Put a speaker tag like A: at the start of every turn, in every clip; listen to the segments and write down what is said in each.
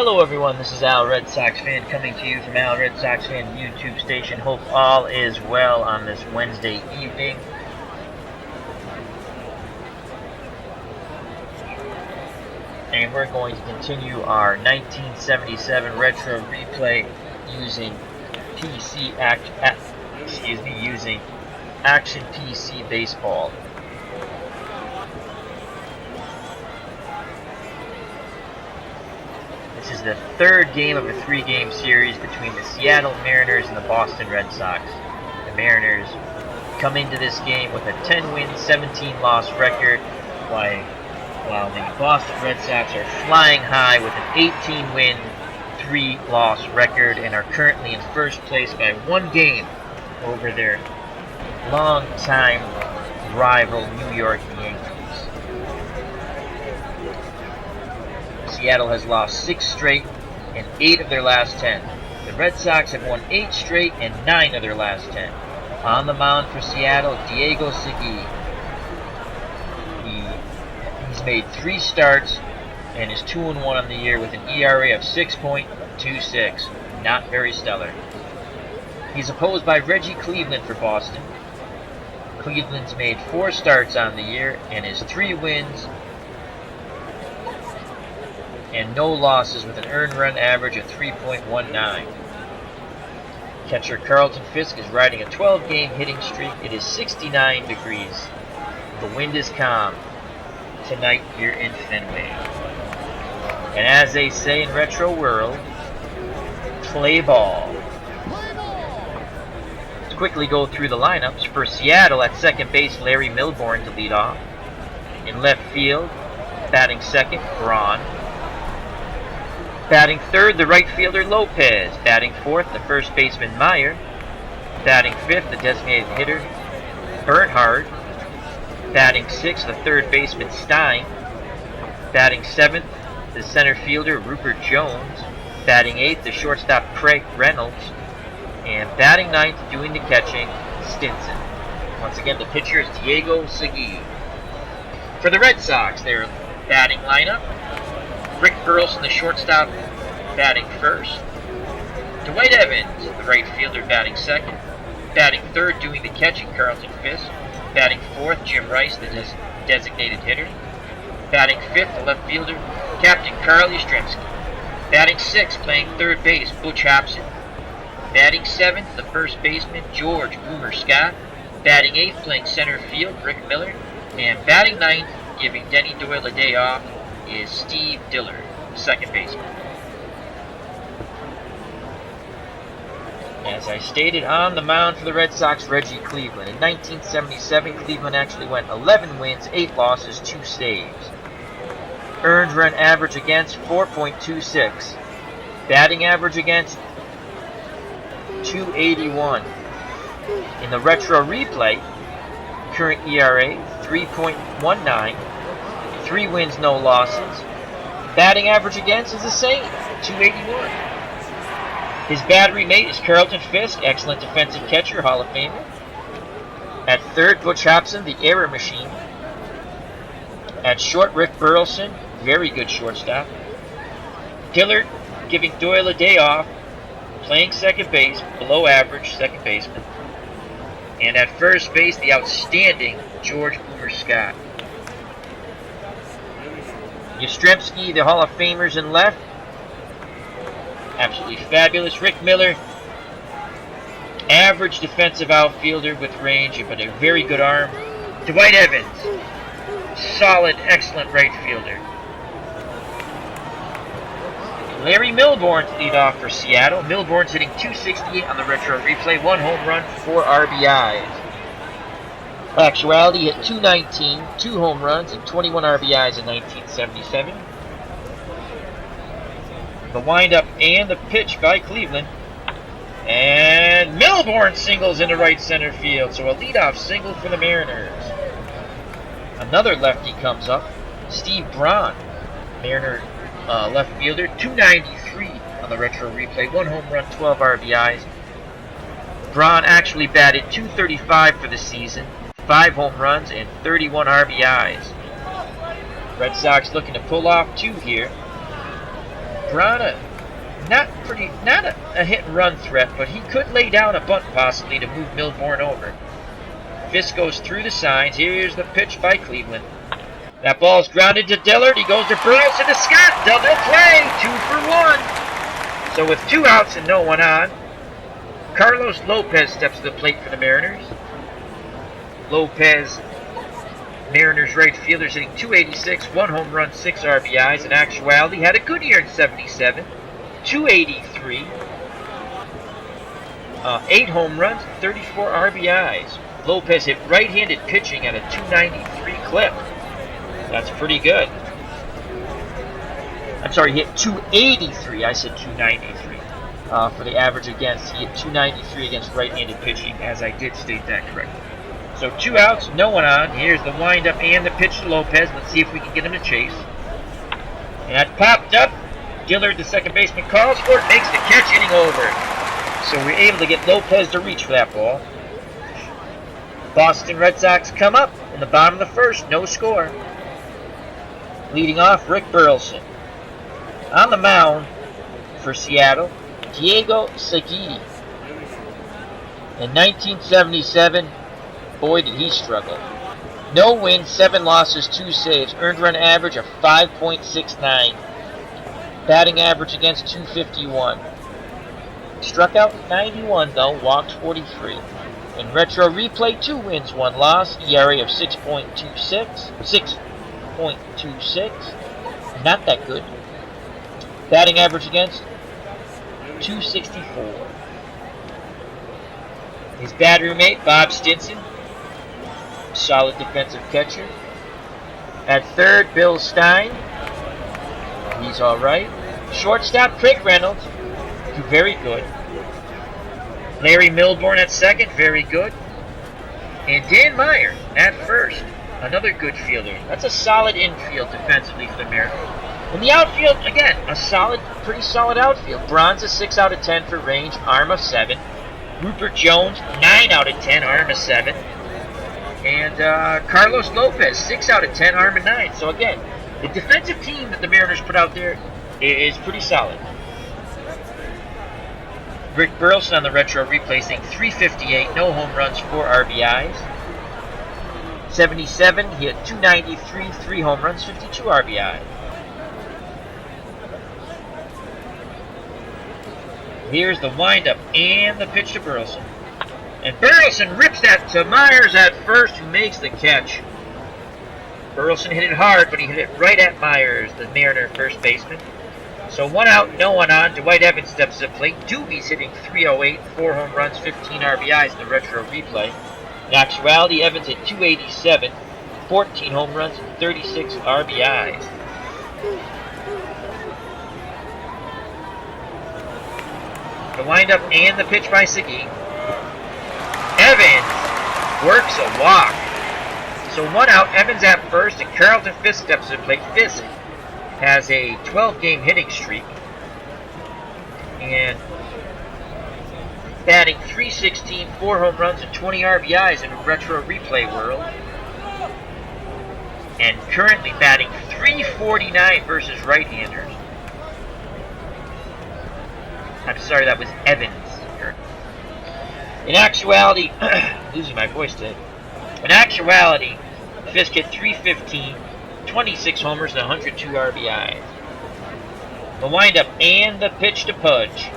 A: Hello everyone, this is Al Red Sox Fan coming to you from Al Red Sox Fan YouTube station. Hope all is well on this Wednesday evening. And we're going to continue our 1977 retro replay using using Action PC Baseball. This is the third game of a three-game series between the Seattle Mariners and the Boston Red Sox. The Mariners come into this game with a 10-win, 17-loss record, while the Boston Red Sox are flying high with an 18-win, 3-loss record and are currently in first place by one game over their longtime rival New York Yankees. Seattle has lost 6 straight and 8 of their last 10. The Red Sox have won 8 straight and 9 of their last 10. On the mound for Seattle, Diego Segui. He's made 3 starts and is 2-1 on the year with an ERA of 6.26. Not very stellar. He's opposed by Reggie Cleveland for Boston. Cleveland's made 4 starts on the year and is 3 wins and no losses with an earned run average of 3.19. Catcher Carlton Fisk is riding a 12-game hitting streak. It is 69 degrees. The wind is calm tonight here in Fenway. And as they say in Retro World, play ball. Let's quickly go through the lineups. For Seattle, at second base, Larry Milbourne to lead off. In left field, batting second, Braun. Batting third, the right fielder Lopez. Batting fourth, the first baseman Meyer. Batting fifth, the designated hitter Bernhard. Batting sixth, the third baseman Stein. Batting seventh, the center fielder Rupert Jones. Batting eighth, the shortstop Craig Reynolds. And batting ninth, doing the catching, Stinson. Once again, the pitcher is Diego Segui. For the Red Sox, their batting lineup: Rick Burleson, the shortstop, batting first. Dwight Evans, the right fielder, batting second. Batting third, doing the catching, Carlton Fisk. Batting fourth, Jim Rice, the designated hitter. Batting fifth, the left fielder, Captain Carl Yastrzemski. Batting sixth, playing third base, Butch Hobson. Batting seventh, the first baseman, George Boomer Scott. Batting eighth, playing center field, Rick Miller. And batting ninth, giving Denny Doyle a day off, is Steve Dillard, second baseman. As I stated, on the mound for the Red Sox, Reggie Cleveland. In 1977, Cleveland actually went 11 wins, 8 losses, 2 saves. Earned run average against, 4.26. Batting average against, 281. In the retro replay, current ERA, 3.19. 3 wins, no losses. Batting average against is the same, 281. His battery mate is Carlton Fisk, excellent defensive catcher, Hall of Famer. At third, Butch Hobson, the error machine. At short, Rick Burleson, very good shortstop. Dillard, giving Doyle a day off, playing second base, below average second baseman. And at first base, the outstanding George Boomer Scott. Yastrzemski, the Hall of Famers in left. Absolutely fabulous. Rick Miller, average defensive outfielder with range, but a very good arm. Dwight Evans, solid, excellent right fielder. Larry Milbourne to lead off for Seattle. Milbourne's hitting .268 on the retro replay, 1 home run, 4 RBIs. Actuality hit .219, 2 home runs, and 21 RBIs in 1977. The windup and the pitch by Cleveland. And Milbourne singles into right center field, so a leadoff single for the Mariners. Another lefty comes up, Steve Braun, Mariner left fielder, .293 on the retro replay, 1 home run, 12 RBIs. Braun actually batted .235 for the season, 5 home runs, and 31 RBIs. Red Sox looking to pull off 2 here. Vrana, not a hit and run threat, but he could lay down a bunt possibly to move Milbourne over. Fisk goes through the signs. Here's the pitch by Cleveland. That ball's grounded to Dillard. He goes to Burleson to Scott. Double play, 2 for 1. So with 2 outs and no one on, Carlos Lopez steps to the plate for the Mariners. Lopez, Mariners right fielder's hitting .286, 1 home run, 6 RBIs. In actuality, had a good year in '77, .283, 8 home runs, 34 RBIs. Lopez hit right-handed pitching at a .293 clip. That's pretty good. I'm sorry, he hit .283. I said .293 for the average against. He hit .293 against right-handed pitching, as I did state that correctly. So 2 outs, no one on. Here's the windup and the pitch to Lopez. Let's see if we can get him to chase. And that popped up. Dillard, the second baseman, calls for it, makes the catch, inning over. So we're able to get Lopez to reach for that ball. Boston Red Sox come up in the bottom of the first, no score. Leading off, Rick Burleson. On the mound for Seattle, Diego Segui. In 1977, boy did he struggle. No wins, 7 losses, 2 saves, earned run average of 5.69. Batting average against .251. Struck out 91 though, walked 43. In retro replay, 2 wins, 1 loss, ERA of 6.26. Not that good. Batting average against .264. His battery mate, Bob Stinson, solid defensive catcher. At third, Bill Stein. He's all right. Shortstop, Craig Reynolds, very good. Larry Milbourne at second, very good. And Dan Meyer at first, another good fielder. That's a solid infield defensively for the Mariners. In the outfield, again, a pretty solid outfield. Bronze, a 6 out of 10 for range, arm of 7. Rupert Jones, 9 out of 10, arm of 7. And Carlos Lopez, 6 out of 10, arm of 9. So again, the defensive team that the Mariners put out there is pretty solid. Rick Burleson on the retro replay saying .358, no home runs, 4 RBIs. 77, he had .293, 3 home runs, 52 RBIs. Here's the windup and the pitch to Burleson. And Burleson rips that to Myers at first, who makes the catch. Burleson hit it hard, but he hit it right at Myers, the Mariner first baseman. So 1 out, no one on. Dwight Evans steps to the plate. Doobie's hitting .308, 4 home runs, 15 RBIs in the retro replay. In actuality, Evans hit .287, 14 home runs, and 36 RBIs. The windup and the pitch by Segui. Evans works a walk. So 1 out, Evans at first, and Carlton Fisk steps to the plate. Fisk has a 12-game hitting streak and batting .316, 4 home runs, and 20 RBIs in the retro replay world. And currently batting .349 versus right-handers. I'm sorry, that was Evans. In actuality, losing my voice today. In actuality, Fisk hit .315, 26 homers, and 102 RBIs. The windup and the pitch to Pudge.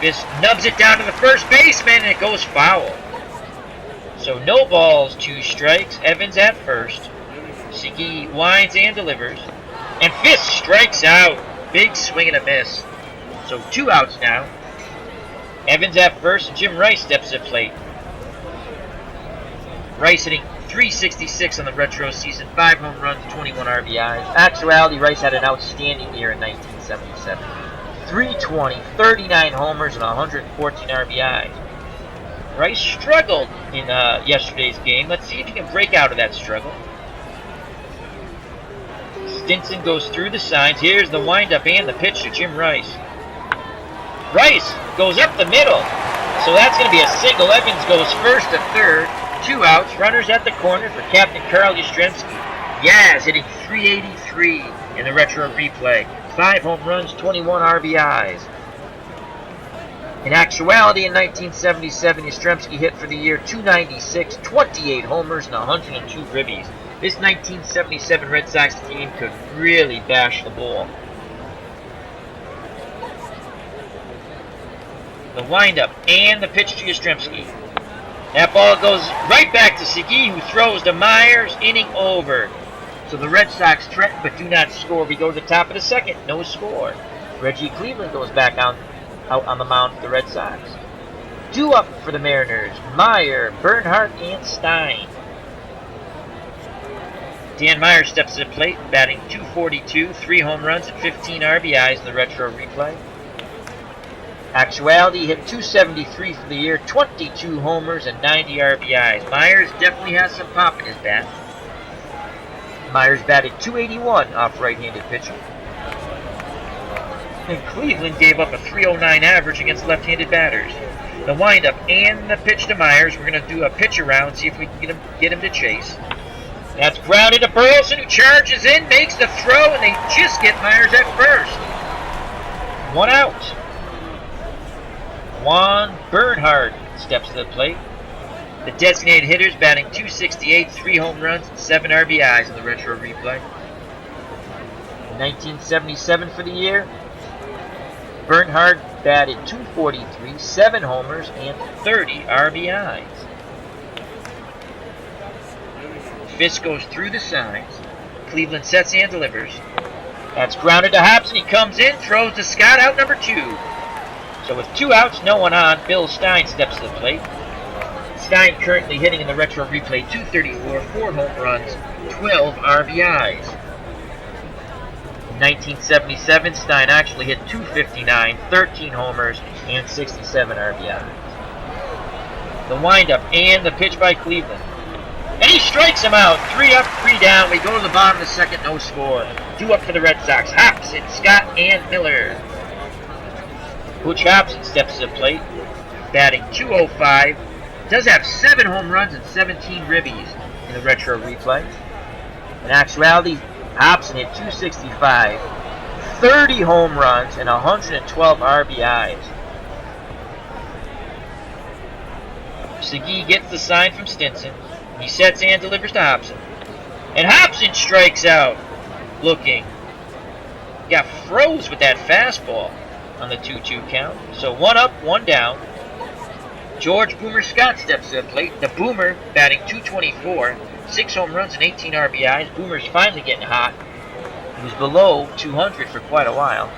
A: Fisk nubs it down to the first baseman, and it goes foul. So no balls, 2 strikes. Evans at first. Segui winds and delivers. And Fisk strikes out. Big swing and a miss. So 2 outs now. Evans at first, and Jim Rice steps to the plate. Rice hitting .366 on the retro season, 5 home runs, 21 RBIs. Actuality, Rice had an outstanding year in 1977. .320, 39 homers, and 114 RBIs. Rice struggled in yesterday's game. Let's see if he can break out of that struggle. Stinson goes through the signs. Here's the windup and the pitch to Jim Rice. Rice goes up the middle. So that's going to be a single. Evans goes first to third. 2 outs. Runners at the corner for Captain Carl Yastrzemski. Yaz hitting .383 in the retro replay. 5 home runs, 21 RBIs. In actuality, in 1977, Yastrzemski hit for the year .296, 28 homers, and 102 ribbies. This 1977 Red Sox team could really bash the ball. The windup and the pitch to Yastrzemski. That ball goes right back to Segui, who throws to Myers, inning over. So the Red Sox threaten but do not score. We go to the top of the second, no score. Reggie Cleveland goes back out on the mound for the Red Sox. 2 up for the Mariners, Meyer, Bernhardt, and Stein. Dan Meyer steps to the plate, batting .242, 3 home runs and 15 RBIs in the retro replay. Actuality, hit .273 for the year, 22 homers and 90 RBIs. Myers definitely has some pop in his bat. Myers batted .281 off right-handed pitching. And Cleveland gave up a .309 average against left-handed batters. The windup and the pitch to Myers. We're going to do a pitch around, see if we can get him to chase. That's grounded to Burleson, who charges in, makes the throw, and they just get Myers at first. 1 out. Juan Bernhardt steps to the plate. The designated hitters batting .268, 3 home runs, and 7 RBIs in the retro replay. 1977 for the year, Bernhardt batted .243, 7 homers, and 30 RBIs. Fisk goes through the signs. Cleveland sets and delivers. That's grounded to Hobson. He comes in, throws to Scott, out number 2. So with 2 outs, no one on, Bill Stein steps to the plate. Stein currently hitting in the retro replay .234, 4 home runs, 12 RBIs. In 1977, Stein actually hit .259, 13 homers, and 67 RBIs. The windup and the pitch by Cleveland. And he strikes him out. 3 up, 3 down. We go to the bottom of the second, no score. 2 up for the Red Sox. Hobson, Scott, and Miller. Butch Hobson steps to the plate, batting .205. Does have 7 home runs and 17 ribbies in the retro replay. In actuality, Hobson hit .265, 30 home runs, and 112 RBIs. Segui gets the sign from Stinson. He sets and delivers to Hobson. And Hobson strikes out. Looking. Got froze with that fastball on the 2-2 count. So 1 up, 1 down. George Boomer Scott steps to the plate. The Boomer batting .224, 6 home runs and 18 RBIs. Boomer's finally getting hot. He was below 200 for quite a while.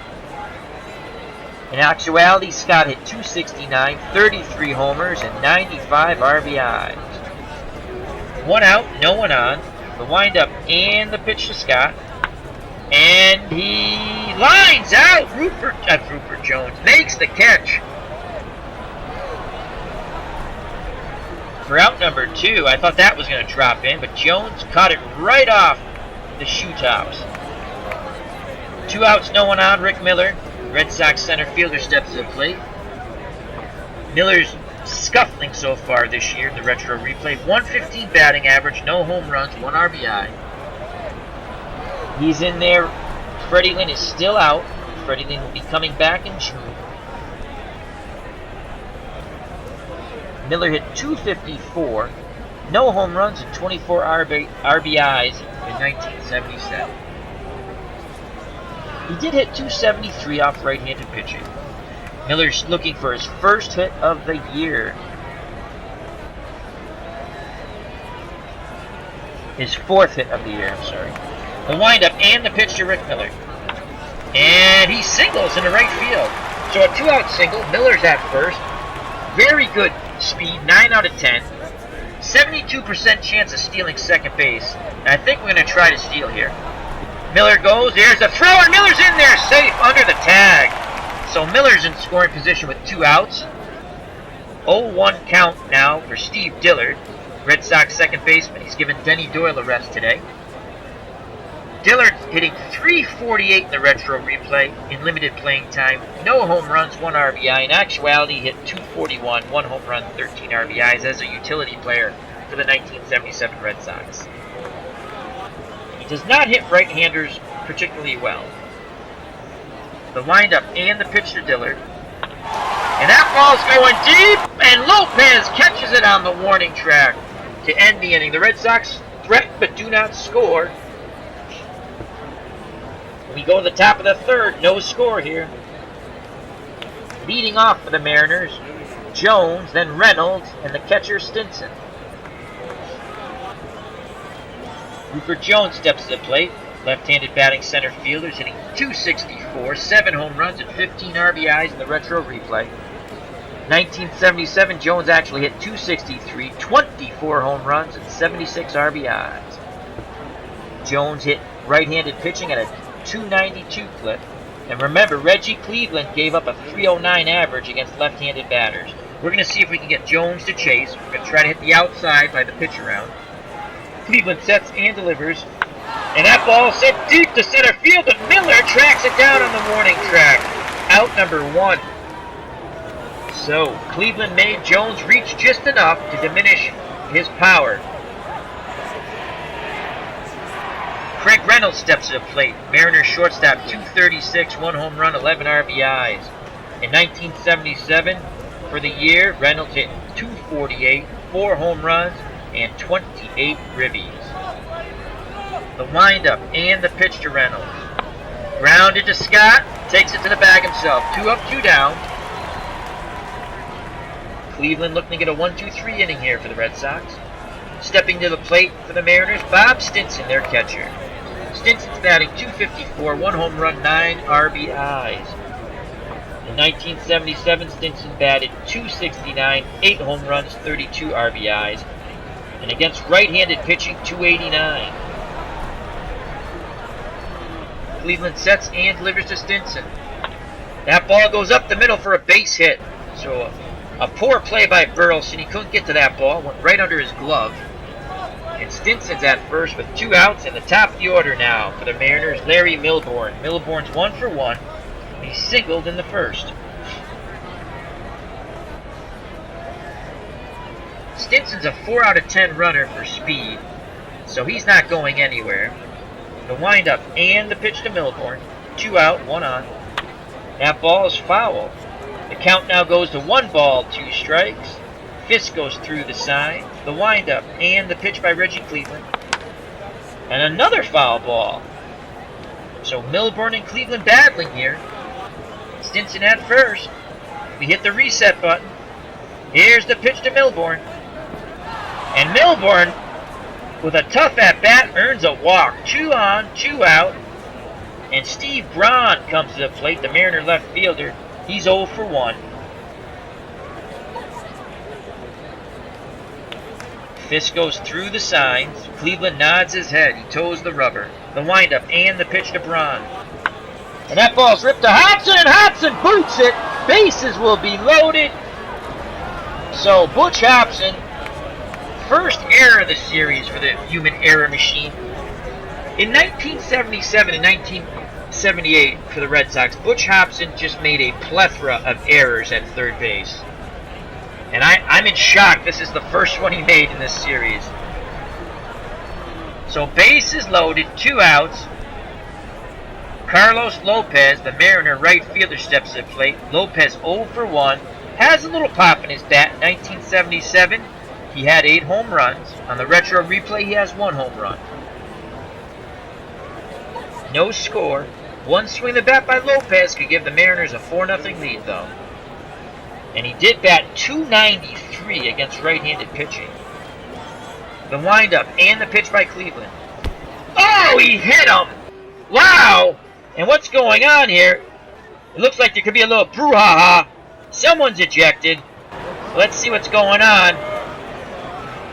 A: In actuality, Scott hit .269, 33 homers, and 95 RBIs. 1 out, no one on. The windup and the pitch to Scott. And he lines out. Rupert Jones makes the catch. For out number 2, I thought that was going to drop in, but Jones caught it right off the shoe tops. 2 outs, no one on. Rick Miller, Red Sox center fielder, steps to the plate. Miller's scuffling so far this year in the retro replay. 115 batting average, no home runs, 1 RBI. He's in there. Freddie Lynn is still out. Freddie Lynn will be coming back in June. Miller hit .254, no home runs, and 24 RBIs in 1977. He did hit .273 off right-handed pitching. Miller's looking for his first hit of the year. His 4th hit of the year, I'm sorry. The windup and the pitch to Rick Miller. And he singles into right field. So a 2-out single. Miller's at first. Very good speed, 9 out of 10. 72% chance of stealing second base. And I think we're going to try to steal here. Miller goes. There's a throw, and Miller's in there, safe under the tag. So Miller's in scoring position with 2 outs. 0-1 count now for Steve Dillard, Red Sox second baseman. He's given Denny Doyle a rest today. Dillard hitting .348 in the retro replay in limited playing time. No home runs, 1 RBI. In actuality, hit .241, 1 home run, 13 RBIs as a utility player for the 1977 Red Sox. He does not hit right-handers particularly well. The windup and the pitch to Dillard. And that ball's going deep, and Lopez catches it on the warning track to end the inning. The Red Sox threaten but do not score. We go to the top of the third, no score here. Leading off for the Mariners, Jones, then Reynolds, and the catcher Stinson. Rupert Jones steps to the plate. Left-handed batting center fielder, hitting .264, 7 home runs and 15 RBIs in the retro replay. 1977, Jones actually hit .263, 24 home runs and 76 RBIs. Jones hit right-handed pitching at a .292 clip. And remember, Reggie Cleveland gave up a .309 average against left-handed batters. We're going to see if we can get Jones to chase. We're going to try to hit the outside by the pitch around. Cleveland sets and delivers. And that ball sent deep to center field, but Miller tracks it down on the warning track. Out number 1. So, Cleveland made Jones reach just enough to diminish his power. Craig Reynolds steps to the plate. Mariners shortstop, .236, 1 home run, 11 RBIs. In 1977, for the year, Reynolds hit .248, 4 home runs, and 28 ribbies. The windup and the pitch to Reynolds. Grounded to Scott, takes it to the bag himself. 2 up, 2 down. Cleveland looking to get a 1-2-3 inning here for the Red Sox. Stepping to the plate for the Mariners, Bob Stinson, their catcher. Stinson's batting .254, 1 home run, 9 RBIs. In 1977, Stinson batted .269, 8 home runs, 32 RBIs. And against right-handed pitching, .289. Cleveland sets and delivers to Stinson. That ball goes up the middle for a base hit. So a poor play by Burleson. He couldn't get to that ball. Went right under his glove. And Stinson's at first with 2 outs in the top of the order now for the Mariners, Larry Milbourne. Milbourne's 1 for 1. He singled in the first. Stinson's a 4 out of 10 runner for speed, so he's not going anywhere. The windup and the pitch to Milbourne. 2 out, 1 on. That ball is foul. The count now goes to 1 ball, 2 strikes. Fisk goes through the sign. The windup and the pitch by Reggie Cleveland. And another foul ball. So Milbourne and Cleveland battling here. Stinson at first. We hit the reset button. Here's the pitch to Milbourne. And Milbourne, with a tough at-bat, earns a walk. 2 on, 2 out. And Steve Braun comes to the plate, the Mariner left fielder. He's 0 for 1. Fisk goes through the signs. Cleveland nods his head. He toes the rubber. The windup and the pitch to Braun. And that ball's ripped to Hobson, and Hobson boots it. Bases will be loaded. So Butch Hobson, first error of the series for the human error machine. In 1977 and 1978 for the Red Sox, Butch Hobson just made a plethora of errors at third base. And I'm in shock. This is the first one he made in this series. So bases loaded, 2 outs. Carlos Lopez, the Mariner right fielder, steps to the plate. Lopez 0 for 1. Has a little pop in his bat. In 1977, he had 8 home runs. On the retro replay, he has 1 home run. No score. 1 swing of the bat by Lopez could give the Mariners a 4-0 lead, though. And he did bat .293 against right-handed pitching. The windup and the pitch by Cleveland. Oh, he hit him! Wow! And what's going on here? It looks like there could be a little brouhaha. Someone's ejected. Let's see what's going on.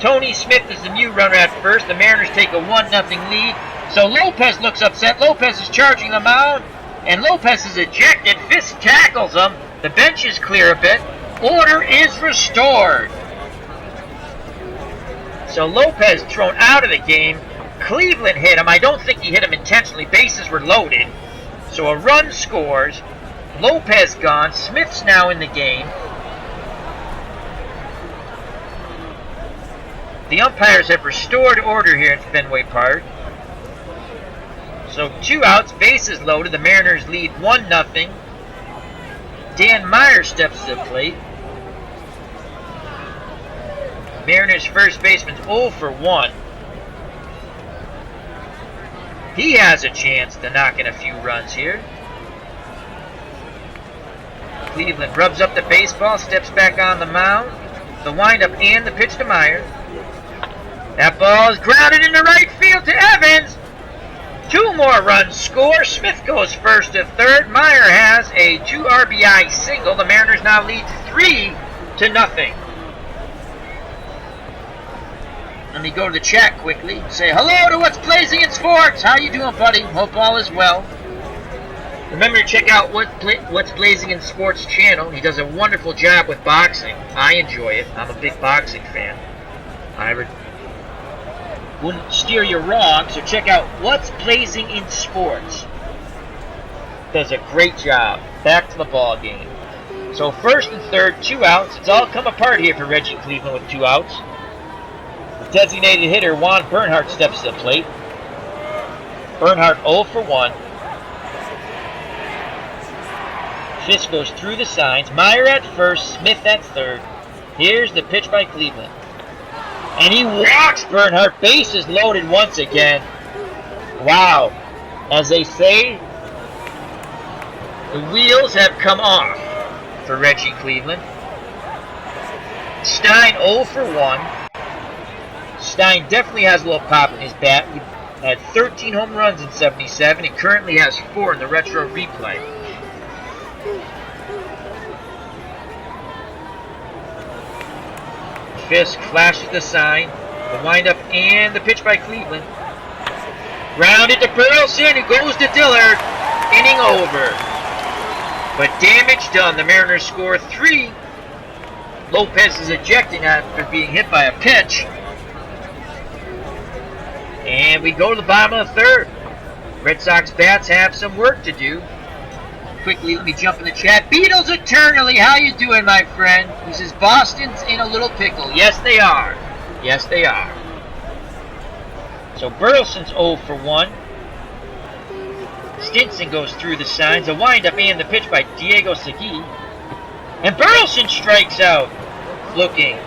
A: Tony Smith is the new runner at first. The Mariners take a 1-0 lead. So Lopez looks upset. Lopez is charging the mound. And Lopez is ejected. Fisk tackles him. The bench is clear a bit. Order is restored. So Lopez thrown out of the game. Cleveland hit him. I don't think he hit him intentionally. Bases were loaded. So a run scores. Lopez gone. Smith's now in the game. The umpires have restored order here at Fenway Park. So 2 outs, bases loaded. The Mariners lead 1-0. Dan Meyer steps to the plate. Mariners first baseman 0 for 1. He has a chance to knock in a few runs here. Cleveland rubs up the baseball, steps back on the mound. The windup and the pitch to Meyer. That ball is grounded into right field to Evans. 2 more runs score. Smith goes first to third. Meyer has a 2 RBI single. The Mariners now lead 3-0. Let me go to the chat quickly. Say hello to What's Blazing in Sports. How you doing, buddy? Hope all is well. Remember to check out What's Blazing in Sports channel. He does a wonderful job with boxing. I enjoy it. I'm a big boxing fan. I wouldn't steer you wrong, so check out What's Blazing in Sports. Does a great job. Back to the ball game. So first and third, 2 outs. It's all come apart here for Reggie Cleveland with 2 outs. The designated hitter, Juan Bernhardt, steps to the plate. Bernhardt 0 for 1. Fisk goes through the signs. Meyer at first, Smith at third. Here's the pitch by Cleveland. And he walks Bernhardt. Bases loaded once again. Wow. As they say, the wheels have come off for Reggie Cleveland. Stein 0 for 1. Stein definitely has a little pop in his bat. He had 13 home runs in '77 and currently has 4 in the retro replay. Fisk flashes the sign. The windup and the pitch by Cleveland. Grounded to Burleson, who goes to Dillard. Inning over. But damage done. The Mariners score 3. Lopez is ejecting after being hit by a pitch. And we go to the bottom of the third. Red Sox bats have some work to do. Quickly, let me jump in the chat. Beatles eternally, how you doing, my friend? He says Boston's in a little pickle. Yes, they are. Yes, they are. So Burleson's 0 for 1. Stinson goes through the signs. A windup and the pitch by Diego Segui. And Burleson strikes out. Looking.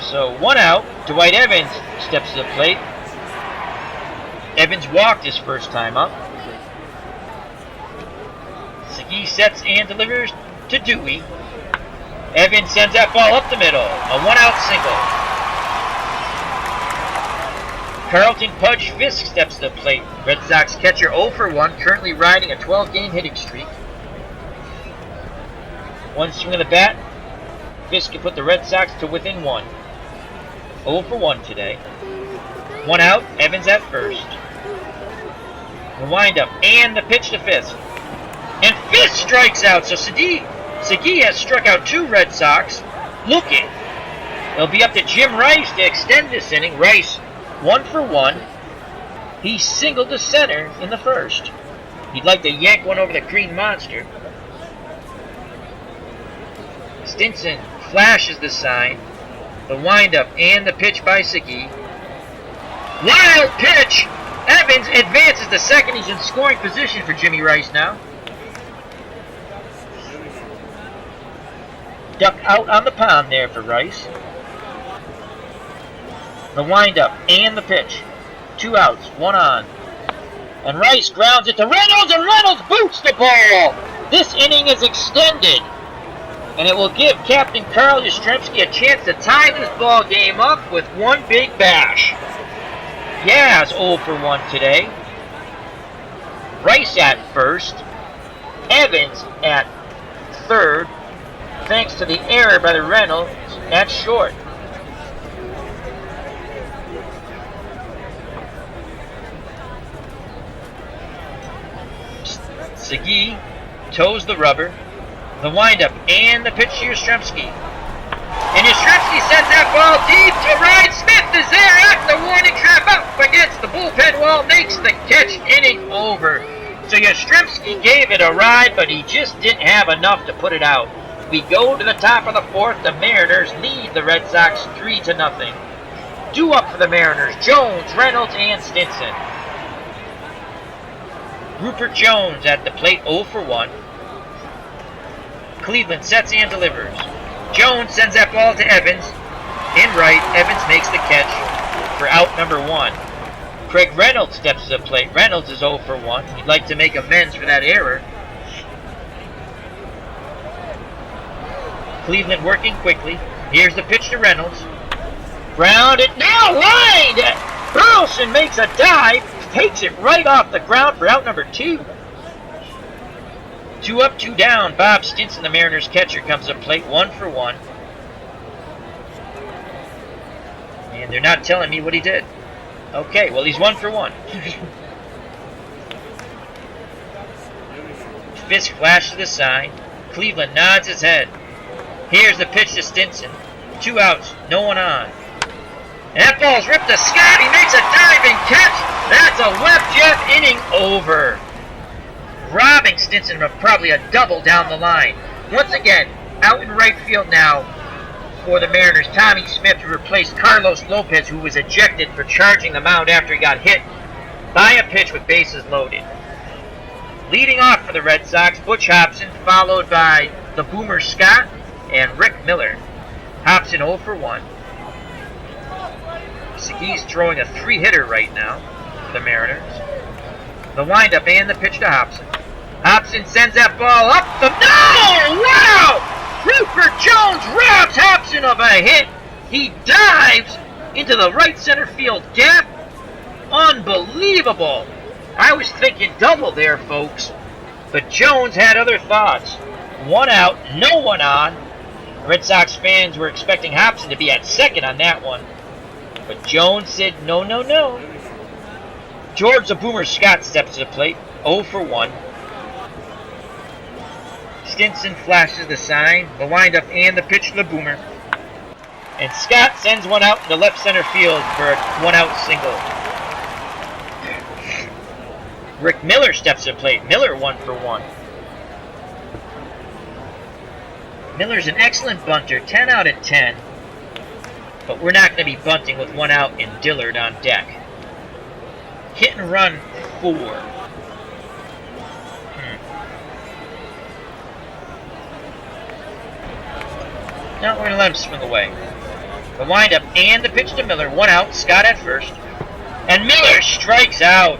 A: So 1 out. Dwight Evans steps to the plate. Evans walked his first time up. Segui sets and delivers to Dewey. Evans sends that ball up the middle. A 1-out single. Carlton Pudge Fisk steps to the plate. Red Sox catcher 0 for 1, currently riding a 12-game hitting streak. 1 swing of the bat. Fisk can put the Red Sox to within 1. 0 for 1 today. 1 out. Evans at first. The windup and the pitch to Fisk. And Fisk strikes out. So Segui has struck out 2 Red Sox. Looking. It'll be up to Jim Rice to extend this inning. Rice 1 for 1. He singled to center in the first. He'd like to yank one over the Green Monster. Stinson flashes the sign. The windup and the pitch by Segui. Wild pitch! Evans advances to second. He's in scoring position for Jimmy Rice now. Duck out on the pond there for Rice. The windup and the pitch. 2 outs, 1 on. And Rice grounds it to Reynolds, and Reynolds boots the ball. This inning is extended. And it will give Captain Carl Yastrzemski a chance to tie this ball game up with 1 big bash. Yaz 0 for 1 today. Rice at first. Evans at third. Thanks to the error by the Reynolds at short. Segui toes the rubber. The windup and the pitch to Yastrzemski. And Yastrzemski sends that ball deep to right. Smith is there at the warning track up against the bullpen wall. Makes the catch. Inning over. So Yastrzemski gave it a ride, but he just didn't have enough to put it out. We go to the top of the 4th. The Mariners lead the Red Sox 3-0. Due up for the Mariners, Jones, Reynolds, and Stinson. Rupert Jones at the plate, 0 for 1. Cleveland sets and delivers. Jones sends that ball to Evans. In right, Evans makes the catch for out number 1. Craig Reynolds steps to the plate. Reynolds is 0 for 1. He'd like to make amends for that error. Cleveland working quickly. Here's the pitch to Reynolds. Grounded, now lined! Burleson makes a dive, takes it right off the ground for out number 2. 2 up, 2 down. Bob Stinson, the Mariners catcher, comes to the plate, 1 for 1. And they're not telling me what he did. Okay, well, he's 1 for 1. Fisk flashes the sign. Cleveland nods his head. Here's the pitch to Stinson. 2 outs, no one on. And that ball's ripped to Scott. He makes a diving catch. That's a Webb Jeff inning over. Robbing Stinson of probably a double down the line. Once again, out in right field now for the Mariners, Tommy Smith replaced Carlos Lopez, who was ejected for charging the mound after he got hit by a pitch with bases loaded. Leading off for the Red Sox, Butch Hobson, followed by the Boomer Scott and Rick Miller. Hobson 0 for 1. Segui's throwing a 3-hitter right now for the Mariners. The windup and the pitch to Hobson. Hobson sends that ball up the... No! Wow! Rupert Jones robs Hobson of a hit. He dives into the right center field gap. Unbelievable. I was thinking double there, folks. But Jones had other thoughts. 1 out, no one on. Red Sox fans were expecting Hobson to be at second on that one. But Jones said no, no, no. George the Boomer Scott steps to the plate, 0 for 1. Stinson flashes the sign, the windup and the pitch to the Boomer. And Scott sends one out into left center field for a 1-out single. Rick Miller steps to the plate. Miller 1 for 1. Miller's an excellent bunter, 10 out of 10. But we're not going to be bunting with 1 out and Dillard on deck. Hit and run 4. No, we're going to let him swing away. The windup and the pitch to Miller. 1 out, Scott at first. And Miller strikes out.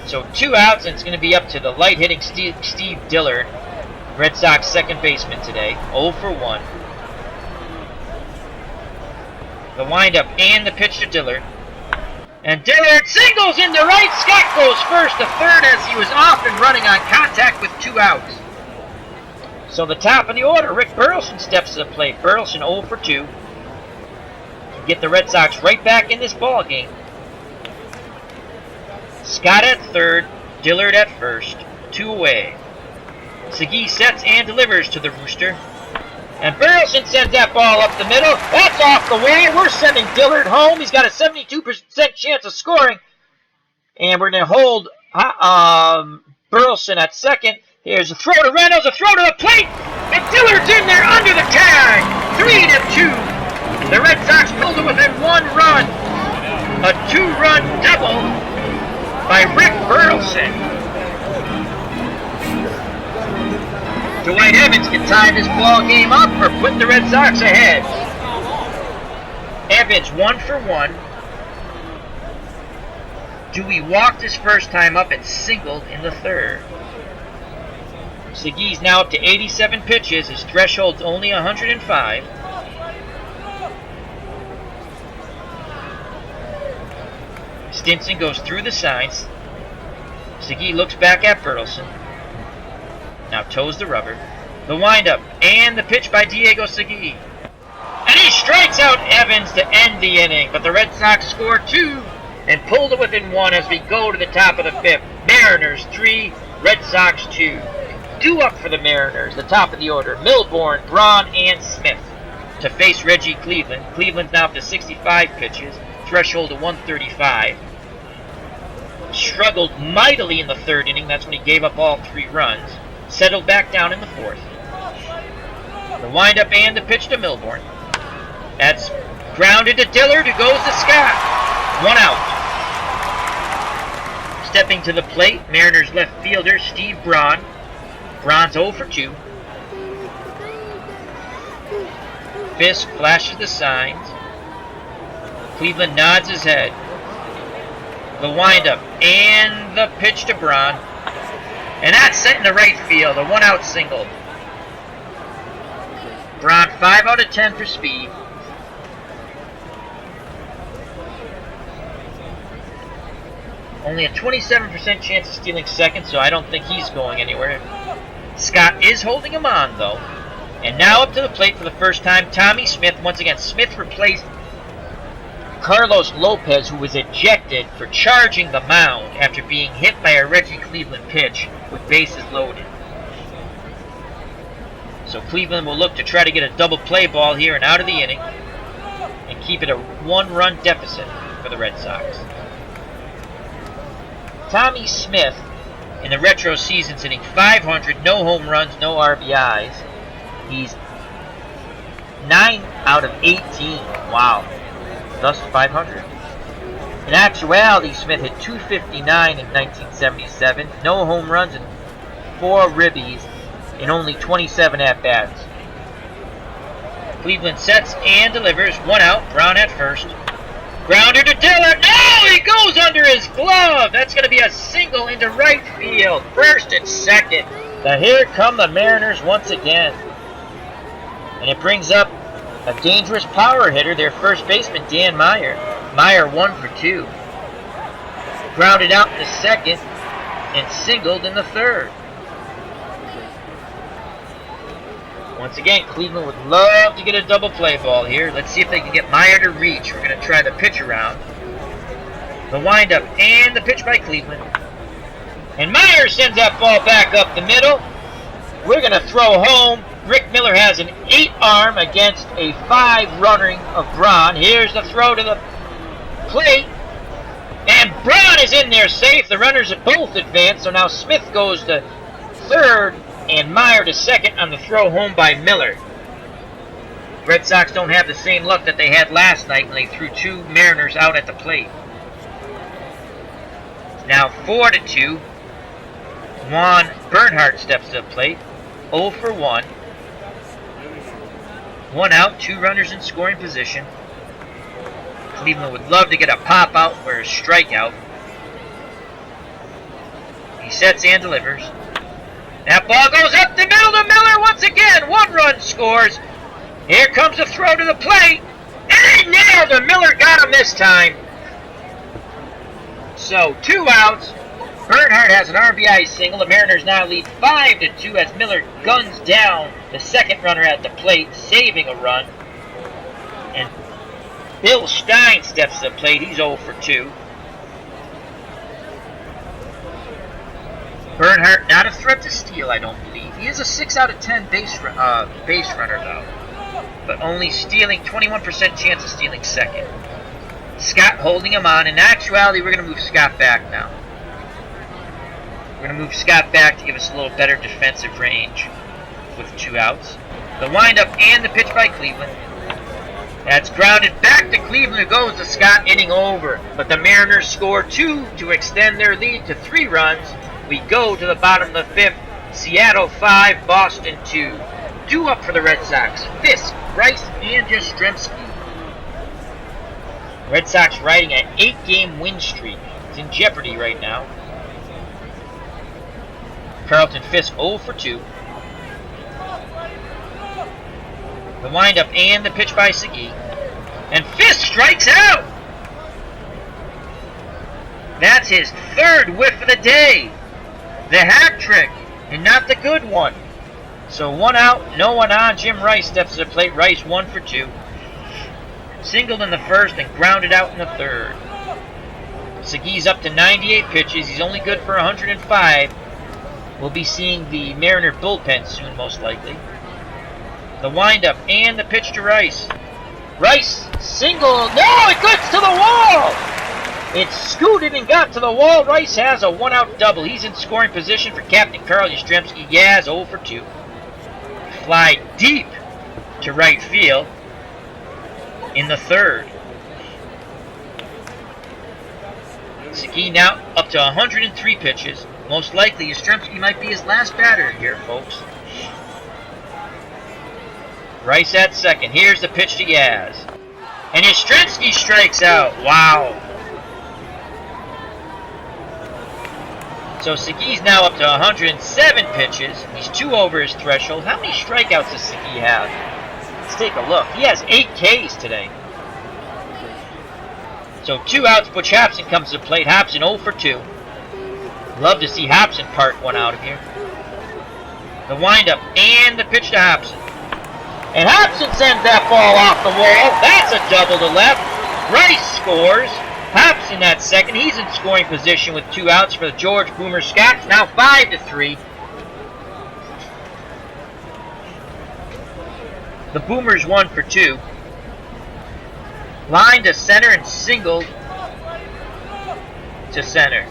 A: So 2 outs, and it's going to be up to the light-hitting Steve Dillard, Red Sox second baseman today. 0 for 1. The windup and the pitch to Dillard. And Dillard singles into right. Scott goes first to third as he was off and running on contact with 2 outs. So the top of the order, Rick Burleson steps to the plate. Burleson 0 for 2. To get the Red Sox right back in this ball game. Scott at third, Dillard at first, 2 away. Segui sets and delivers to the Rooster. And Burleson sends that ball up the middle. That's off the way. We're sending Dillard home. He's got a 72% chance of scoring. And we're going to hold Burleson at second. Here's a throw to Reynolds, a throw to the plate. And Dillard's in there under the tag. 3-2. The Red Sox pulled it within 1 run. A 2-run double by Rick Burleson. Dwight Evans can tie this ball game up or put the Red Sox ahead. Evans 1 for 1. Dewey walked his first time up and singled in the third. Segui's now up to 87 pitches. His threshold's only 105. Stinson goes through the signs. Segui looks back at Burleson. Now toes the rubber. The windup and the pitch by Diego Segui. And he strikes out Evans to end the inning. But the Red Sox score 2 and pulled it within 1 as we go to the top of the 5th. Mariners 3, Red Sox 2. 2 up for the Mariners, the top of the order. Milbourne, Braun, and Smith to face Reggie Cleveland. Cleveland's now up to 65 pitches. Threshold of 135. Struggled mightily in the 3rd inning. That's when he gave up all 3 runs. Settled back down in the 4th. The windup and the pitch to Milbourne. That's grounded to Dillard, who goes to Scott. 1 out. stepping to the plate, Mariners left fielder Steve Braun. Braun's 0 for 2. Fisk flashes the signs. Cleveland nods his head. The windup and the pitch to Braun. And that's sent into right field, a 1-out single. Braun 5 out of 10 for speed. Only a 27% chance of stealing second, so I don't think he's going anywhere. Scott is holding him on, though. And now up to the plate for the first time, Tommy Smith. Once again, Smith replaced Carlos Lopez, who was ejected for charging the mound after being hit by a Reggie Cleveland pitch with bases loaded. So Cleveland will look to try to get a double play ball here and out of the inning and keep it a 1-run deficit for the Red Sox. Tommy Smith in the retro season's hitting .500, no home runs, no RBIs. He's 9 out of 18. Wow. Thus .500. In actuality, Smith hit .259 in 1977, no home runs and 4 ribbies in only 27 at-bats. Cleveland sets and delivers. 1 out, Braun at first. Grounder to Dillard. No, he goes under his glove. That's going to be a single into right field. First and second. Now here come the Mariners once again. And it brings up a dangerous power hitter, their first baseman, Dan Meyer. Meyer 1 for 2. Grounded out in the second and singled in the third. Once again, Cleveland would love to get a double play ball here. Let's see if they can get Meyer to reach. We're going to try the pitch around. The windup and the pitch by Cleveland. And Meyer sends that ball back up the middle. We're going to throw home. Rick Miller has an 8-arm against a 5-running of Braun. Here's the throw to the plate. And Braun is in there safe. The runners have both advanced. So now Smith goes to third and Meyer to second on the throw home by Miller. Red Sox don't have the same luck that they had last night when they threw 2 Mariners out at the plate. Now 4 to 2. Juan Bernhardt steps to the plate. 0 for 1. 1 out, 2 runners in scoring position. Cleveland would love to get a pop out or a strikeout. He sets and delivers. That ball goes up the middle to Miller once again. 1 run scores. Here comes the throw to the plate. And he nailed him. Miller got him this time. So 2 outs. Bernhardt has an RBI single. The Mariners now lead 5 to 2 as Miller guns down the second runner at the plate, saving a run. And Bill Stein steps to the plate. He's 0 for 2. Bernhardt not a threat to steal, I don't believe. He is a 6 out of 10 base runner, though. But only stealing 21% chance of stealing second. Scott holding him on. In actuality, we're going to move Scott back now. We're going to move Scott back to give us a little better defensive range with 2 outs. The windup and the pitch by Cleveland. That's grounded back to Cleveland. It goes to Scott, inning over. But the Mariners score 2 to extend their lead to 3 runs. We go to the bottom of the 5th. Seattle 5, Boston 2. 2 up for the Red Sox. Fisk, Rice, and Yastrzemski. Red Sox riding an 8-game win streak. It's in jeopardy right now. Carlton Fisk 0 for 2. The windup and the pitch by Segui. And Fisk strikes out! That's his 3rd whiff of the day. The hat trick, and not the good one. So 1 out, no one on. Jim Rice steps to the plate. Rice 1 for 2. Singled in the first and grounded out in the third. Segui's up to 98 pitches. He's only good for 105. We'll be seeing the Mariner bullpen soon, most likely. The windup and the pitch to Rice. Rice single. No, it gets to the wall. It scooted and got to the wall. Rice has a 1-out double. He's in scoring position for Captain Carl Yastrzemski. Yaz 0 for 2. Fly deep to right field in the third. Segui now up to 103 pitches. Most likely, Yastrzemski might be his last batter here, folks. Rice at second. Here's the pitch to Yaz. And Yastrzemski strikes out. Wow. So Segui's now up to 107 pitches. He's 2 over his threshold. How many strikeouts does Segui have? Let's take a look. He has 8 Ks today. So 2 outs. Butch Hapson comes to the plate. Hapson 0 for 2. Love to see Hapson part one out of here. The windup and the pitch to Hapson. And Hapson sends that ball off the wall. That's a double to left. Rice scores. Hapson at second. He's in scoring position with 2 outs for the George Boomer Scots. Now 5-3. The Boomers 1 for 2. Line to center and singled to center.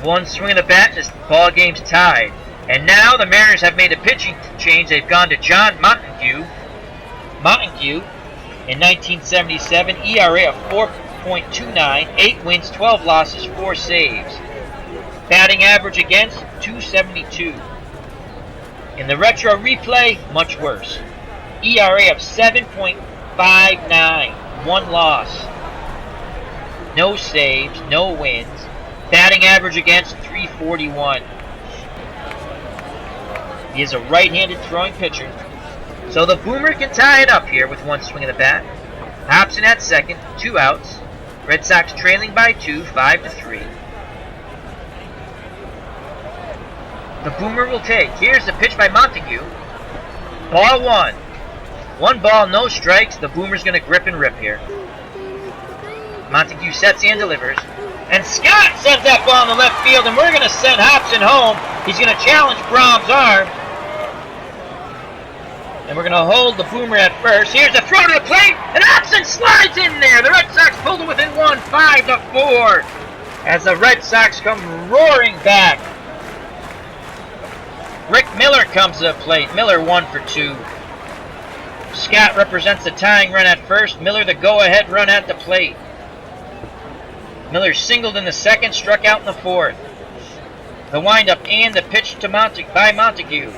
A: One swing of the bat, this ball game's tied. And now the Mariners have made a pitching change. They've gone to John Montague in 1977. ERA of 4.29, 8 wins, 12 losses, 4 saves. Batting average against, 272. In the retro replay, much worse. ERA of 7.59, 1 loss. No saves, no wins. Batting average against, 341. He is a right-handed throwing pitcher. So the Boomer can tie it up here with 1 swing of the bat. Hobson at second, 2 outs. Red Sox trailing by 2, 5-3. The Boomer will take. Here's the pitch by Montague. Ball 1. 1 ball, no strikes. The Boomer's going to grip and rip here. Montague sets and delivers. And Scott sends that ball in the left field, and we're going to send Hobson home. He's going to challenge Brom's arm. And we're going to hold the Boomer at first. Here's a throw to the plate, and Hobson slides in there. The Red Sox pulled it within 1, 5-4. As the Red Sox come roaring back. Rick Miller comes to the plate. Miller 1 for 2. Scott represents the tying run at first. Miller the go-ahead run at the plate. Miller singled in the second, struck out in the fourth. The windup and the pitch to Montague.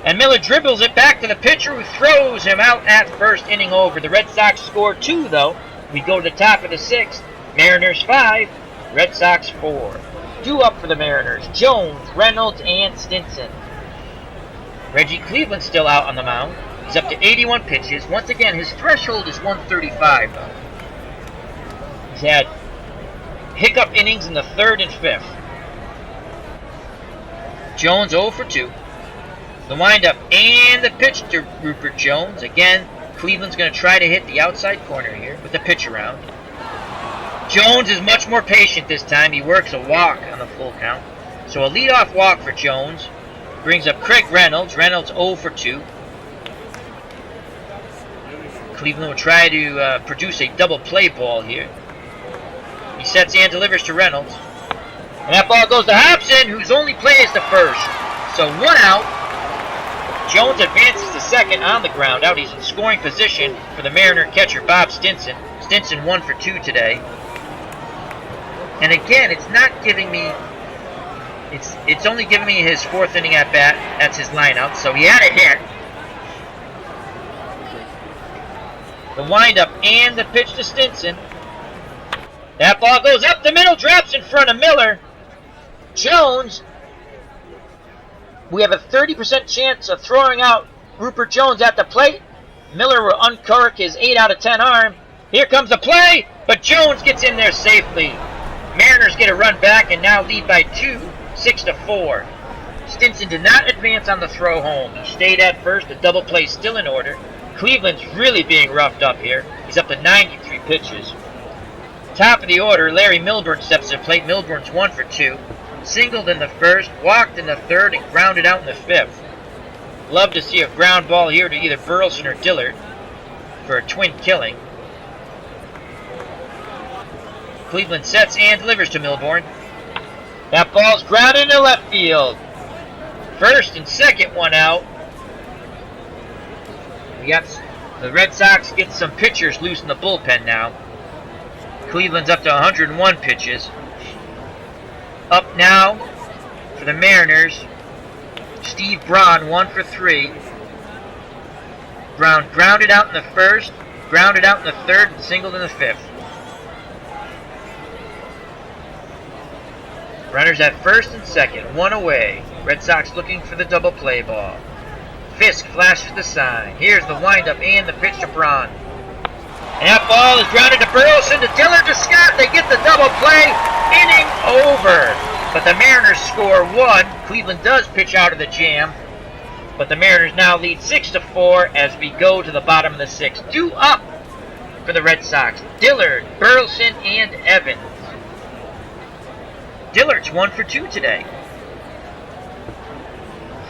A: And Miller dribbles it back to the pitcher who throws him out at first, inning over. The Red Sox score 2, though. We go to the top of the 6th. Mariners 5, Red Sox 4. 2 up for the Mariners. Jones, Reynolds, and Stinson. Reggie Cleveland still out on the mound. He's up to 81 pitches. Once again, his threshold is 135, though. He's had hiccup innings in the 3rd and 5th. Jones 0 for 2. The windup and the pitch to Rupert Jones. Again, Cleveland's going to try to hit the outside corner here with the pitch around. Jones is much more patient this time. He works a walk on the full count. So a leadoff walk for Jones. Brings up Craig Reynolds. Reynolds 0 for 2. Cleveland will try to produce a double play ball here. He sets and delivers to Reynolds. And that ball goes to Hobson, whose only play is to first. So 1 out. Jones advances to second on the ground out. He's in scoring position for the Mariner catcher, Bob Stinson. Stinson 1 for 2 today. And again, it's not giving me... It's only giving me his 4th inning at bat. That's his lineout. So he had a hit. The windup and the pitch to Stinson. That ball goes up the middle, drops in front of Miller. Jones. We have a 30% chance of throwing out Rupert Jones at the plate. Miller will uncork his 8 out of 10 arm. Here comes the play, but Jones gets in there safely. Mariners get a run back and now lead by 2, 6-4. Stinson did not advance on the throw home. He stayed at first. The double play still in order. Cleveland's really being roughed up here. He's up to 93 pitches. Top of the order, Larry Milburn steps to the plate. Milburn's 1 for 2. Singled in the first, walked in the 3rd, and grounded out in the 5th. Love to see a ground ball here to either Burleson or Dillard for a twin killing. Cleveland sets and delivers to Milburn. That ball's grounded into left field. First and second, 1 out. We got the Red Sox get some pitchers loose in the bullpen now. Cleveland's up to 101 pitches. Up now for the Mariners, Steve Braun, 1 for 3. Braun grounded out in the first, grounded out in the third, and singled in the fifth. Runners at first and second, 1 away. Red Sox looking for the double play ball. Fisk flashes the sign. Here's the windup and the pitch to Braun. And that ball is grounded to Burleson, to Dillard, to Scott. They get the double play. Inning over. But the Mariners score 1. Cleveland does pitch out of the jam. But the Mariners now lead 6-4 as we go to the bottom of the 6th. 2 up for the Red Sox. Dillard, Burleson, and Evans. Dillard's 1 for 2 today.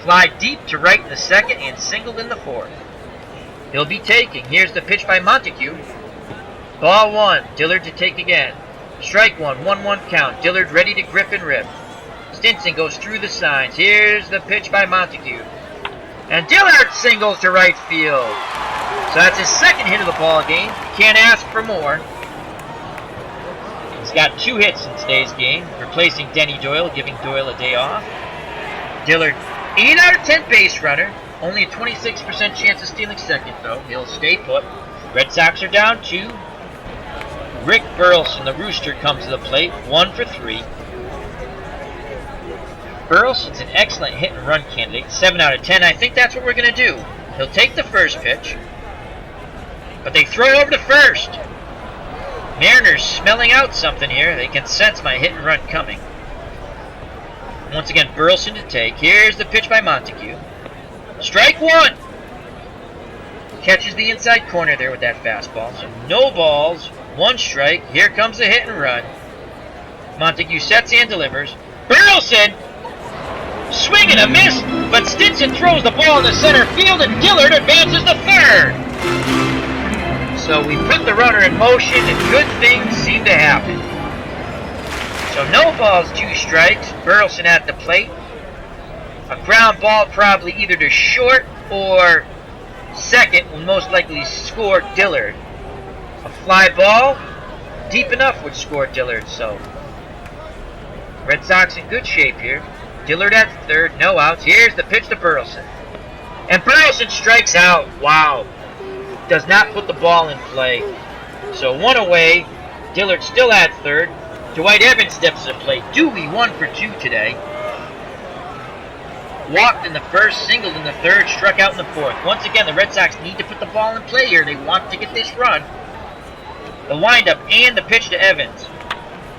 A: Fly deep to right in the second and singled in the fourth. He'll be taking. Here's the pitch by Montague. Ball 1. Dillard to take again. Strike 1. 1-1 count. Dillard ready to grip and rip. Stinson goes through the signs. Here's the pitch by Montague. And Dillard singles to right field. So that's his second hit of the ball game. Can't ask for more. He's got 2 hits in today's game, replacing Denny Doyle, giving Doyle a day off. Dillard, 8 out of 10 base runner. Only a 26% chance of stealing second, though. He'll stay put. Red Sox are down 2. Rick Burleson, the Rooster, comes to the plate, 1 for 3. Burleson's an excellent hit and run candidate, 7 out of 10. I think that's what we're going to do. He'll take the first pitch, but they throw over to first. Mariners smelling out something here. They can sense my hit and run coming. Once again, Burleson to take. Here's the pitch by Montague. Strike 1. Catches the inside corner there with that fastball. So no balls, 1 strike. Here comes the hit and run. Montague sets and delivers. Burleson, swing and a miss, but Stinson throws the ball in the center field and Dillard advances to third. So we put the runner in motion and good things seem to happen. So no balls, 2 strikes. Burleson at the plate. A ground ball probably either to short or second will most likely score Dillard. A fly ball deep enough would score Dillard. So Red Sox in good shape here. Dillard at third, no outs. Here's the pitch to Burleson. And Burleson strikes out. Wow. Does not put the ball in play. So 1 away. Dillard still at third. Dwight Evans steps to the plate. Dewey 1 for 2 today. Walked in the first, singled in the third, struck out in the fourth. Once again, the Red Sox need to put the ball in play here. They want to get this run. The windup and the pitch to Evans.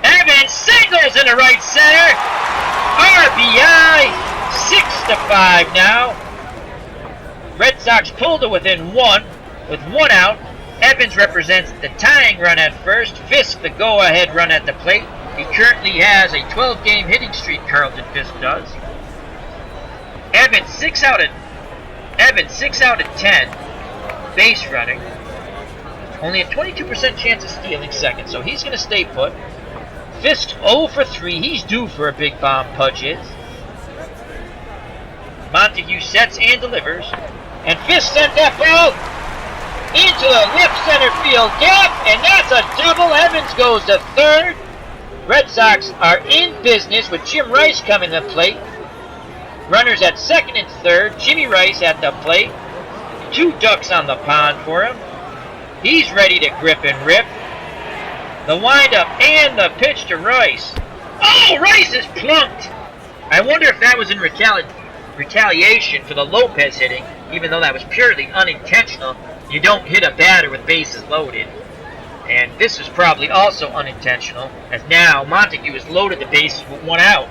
A: Evans singles into right center. RBI. 6-5 now. Red Sox pulled to within 1 with 1 out. Evans represents the tying run at first. Fisk the go-ahead run at the plate. He currently has a 12-game hitting streak, Carlton Fisk does. Evans 6 out of 10 base running. Only a 22% chance of stealing second, so he's going to stay put. Fisk 0 for 3. He's due for a big bomb, Pudge is. Montague sets and delivers. And Fisk sent that ball into the left center field gap, and that's a double. Evans goes to third. Red Sox are in business with Jim Rice coming to the plate. Runners at second and third. Jimmy Rice at the plate. 2 ducks on the pond for him. He's ready to grip and rip. The windup and the pitch to Rice. Oh, Rice is plunked. I wonder if that was in retaliation for the Lopez hitting, even though that was purely unintentional. You don't hit a batter with bases loaded. And this is probably also unintentional, as now Montague has loaded the bases with 1 out.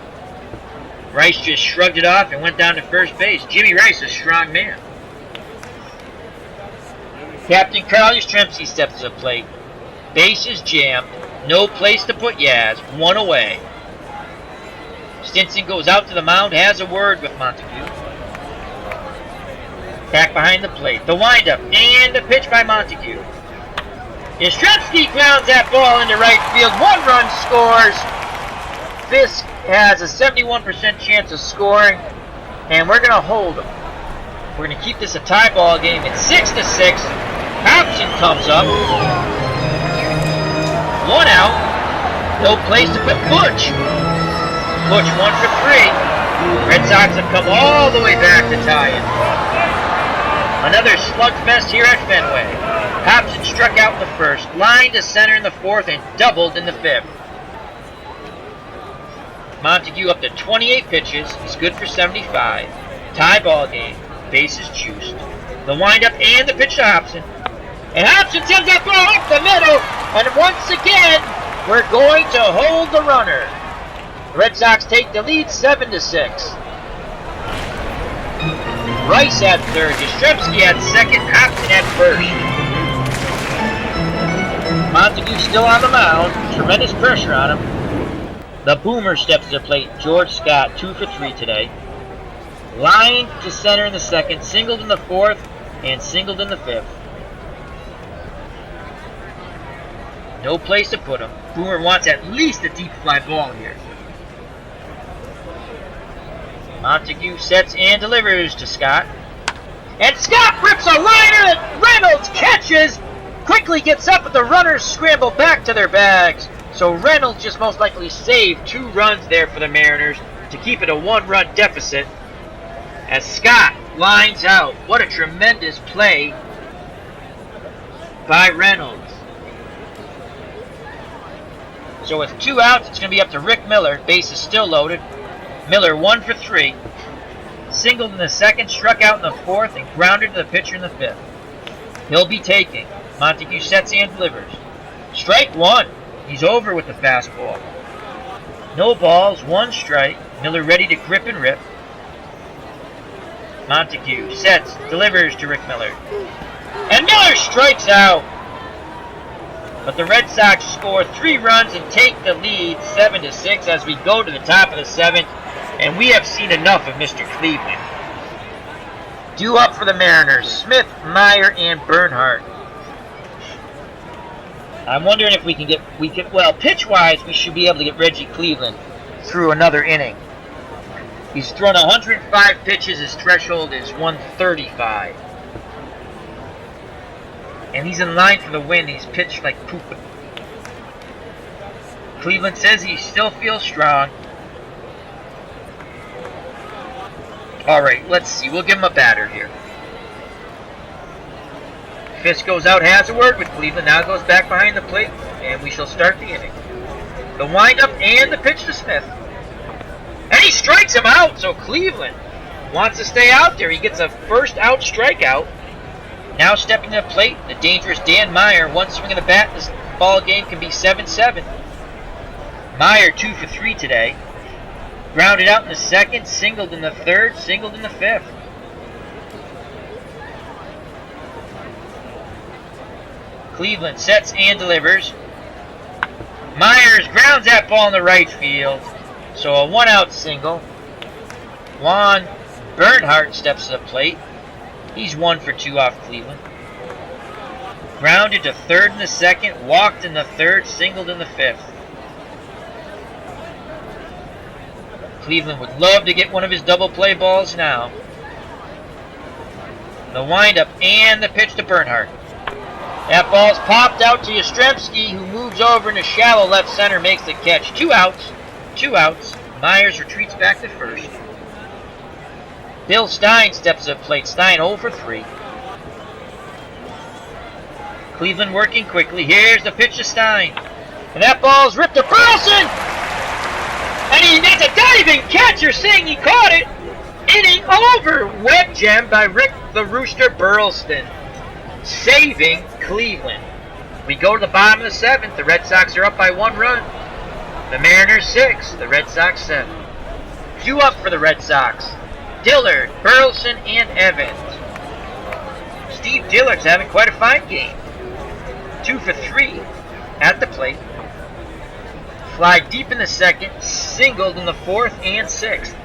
A: Rice just shrugged it off and went down to first base. Jimmy Rice, a strong man. Captain Carl Yastrzemski steps to the plate. Bases jammed. No place to put Yaz. 1 away. Stinson goes out to the mound, has a word with Montague. Back behind the plate. The windup and the pitch by Montague. Yastrzemski grounds that ball into right field. 1 run scores. Fisk has a 71% chance of scoring, and we're going to hold him. We're going to keep this a tie ball game. It's 6-6. Option comes up. 1 out. No place to put Butch. Butch 1 for 3. Red Sox have come all the way back to tie it. Another slugfest here at Fenway. Hobson struck out in the first, lined to center in the fourth, and doubled in the fifth. Montague up to 28 pitches. He's good for 75. Tie ball game. Bases juiced. The windup and the pitch to Hobson. And Hobson sends that ball up the middle. And once again, we're going to hold the runner. The Red Sox take the lead 7-6. Rice at third. Yastrzemski at second. Hobson at first. Montague still on the mound. Tremendous pressure on him. The boomer steps to the plate. George Scott, 2 for 3 today. Lined to center in the second, singled in the fourth, and singled in the fifth. No place to put him. Boomer wants at least a deep fly ball here. Montague sets and delivers to Scott. And Scott rips a liner that Reynolds catches. Quickly gets up, but the runners scramble back to their bags. So Reynolds just most likely saved 2 runs there for the Mariners to keep it a 1-run deficit. As Scott lines out. What a tremendous play by Reynolds. So with 2 outs, it's going to be up to Rick Miller. Base is still loaded. Miller 1 for 3. Singled in the second, struck out in the fourth, and grounded to the pitcher in the fifth. He'll be taking. Montague sets and delivers. Strike 1. He's over with the fastball. No balls, 1 strike. Miller ready to grip and rip. Montague sets, delivers to Rick Miller. And Miller strikes out. But the Red Sox score 3 runs and take the lead 7-6 as we go to the top of the 7th. And we have seen enough of Mr. Cleveland. Due up for the Mariners, Smith, Meyer, and Bernhardt. I'm wondering if well, pitch-wise, we should be able to get Reggie Cleveland through another inning. He's thrown 105 pitches. His threshold is 135. And he's in line for the win. He's pitched like poop. Cleveland says he still feels strong. Alright, let's see. We'll give him a batter here. Fisk goes out, has a word with Cleveland. Now goes back behind the plate. And we shall start the inning. The windup and the pitch to Smith. And he strikes him out. So Cleveland wants to stay out there. He gets a first out strikeout. Now stepping to the plate, the dangerous Dan Meyer. 1 swing of the bat. This ball game can be 7-7. Meyer 2 for 3 today. Grounded out in the second, singled in the third, singled in the fifth. Cleveland sets and delivers. Myers grounds that ball in the right field. So a 1-out single. Juan Bernhardt steps to the plate. He's 1 for 2 off Cleveland. Grounded to third in the second, walked in the third, singled in the fifth. Cleveland would love to get one of his double play balls now. The windup and the pitch to Bernhardt. That ball's popped out to Yastrzemski, who moves over into shallow left center, makes the catch. 2 outs. 2 outs. Myers retreats back to first. Bill Stein steps to the plate. Stein 0 for 3. Cleveland working quickly. Here's the pitch to Stein. And that ball's ripped to Burleson! And he makes a diving catch. You're saying he caught it. Inning over. Web gem by Rick the Rooster Burleson. Saving Cleveland. We go to the bottom of the 7th. The Red Sox are up by 1 run. The Mariners 6. The Red Sox 7. Due up for the Red Sox. Dillard, Burleson, and Evans. Steve Dillard's having quite a fine game. 2 for 3 at the plate. Fly deep in the second, singled in the fourth and sixth.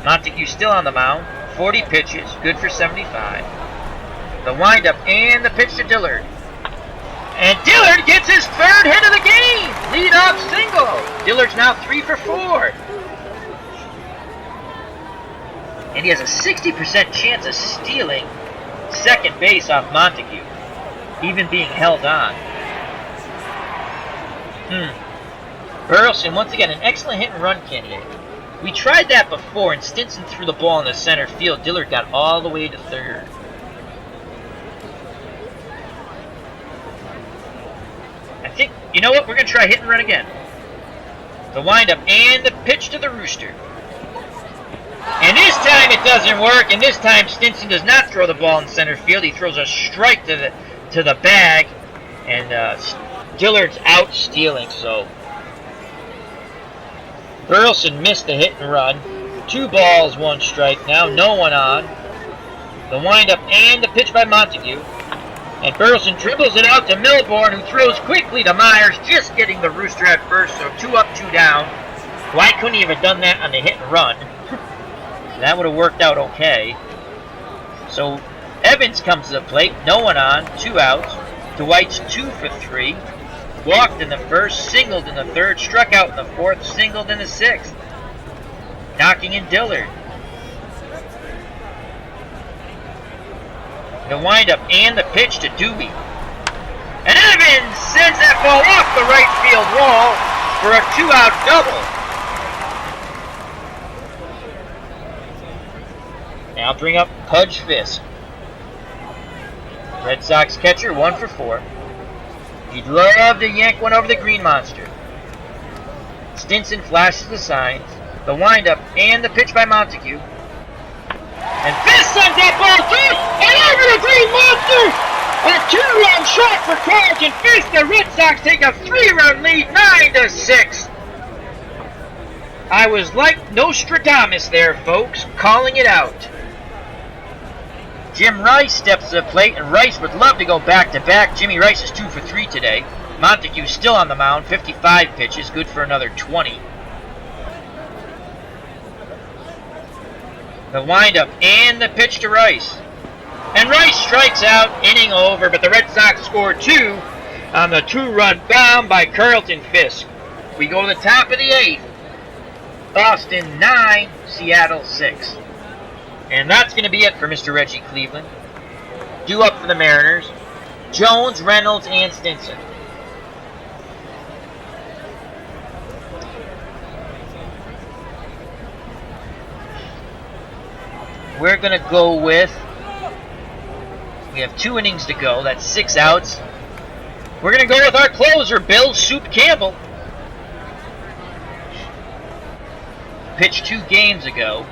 A: Montague still on the mound. 40 pitches, good for 75. The windup and the pitch to Dillard. And Dillard gets his 3rd hit of the game. Lead-off single. Dillard's now 3 for 4. And he has a 60% chance of stealing second base off Montague, even being held on. Burleson, once again, an excellent hit and run candidate. We tried that before, and Stinson threw the ball in the center field. Dillard got all the way to third. I think, you know what? We're going to try hit and run again. The windup and the pitch to the Rooster. And this time it doesn't work, and this time Stinson does not throw the ball in center field. He throws a strike to the bag, and Dillard's out stealing, so Burleson missed the hit and run. 2 balls, 1 strike now, no one on. The windup and the pitch by Montague. And Burleson dribbles it out to Milborn, who throws quickly to Myers, just getting the Rooster at first, so 2 up, 2 down. Why couldn't he have done that on the hit and run? That would have worked out okay. So Evans comes to the plate, no one on, 2 outs. Dwight's 2 for 3. Walked in the first, singled in the third, struck out in the fourth, singled in the sixth. Knocking in Dillard. The windup and the pitch to Dewey. And Evans sends that ball off the right field wall for a 2-out double. Now bring up Pudge Fisk. Red Sox catcher, 1 for 4. He'd love to yank one over the Green Monster. Stinson flashes the signs. The windup and the pitch by Montague. And Fisk sends that ball through and over the Green Monster! A 2-run shot for Carlton Fisk. The Red Sox take a 3-run lead, 9-6. I was like Nostradamus there, folks, calling it out. Jim Rice steps to the plate, and Rice would love to go back-to-back. Jimmy Rice is 2 for 3 today. Montague still on the mound, 55 pitches, good for another 20. The windup and the pitch to Rice. And Rice strikes out, inning over, but the Red Sox score 2 on the 2-run bomb by Carlton Fisk. We go to the top of the 8th. Boston 9, Seattle 6. And that's going to be it for Mr. Reggie Cleveland. Due up for the Mariners, Jones, Reynolds, and Stinson. We're going to go with, we have 2 innings to go, that's 6 outs. We're going to go with our closer, Bill Soup Campbell. Pitched 2 games ago.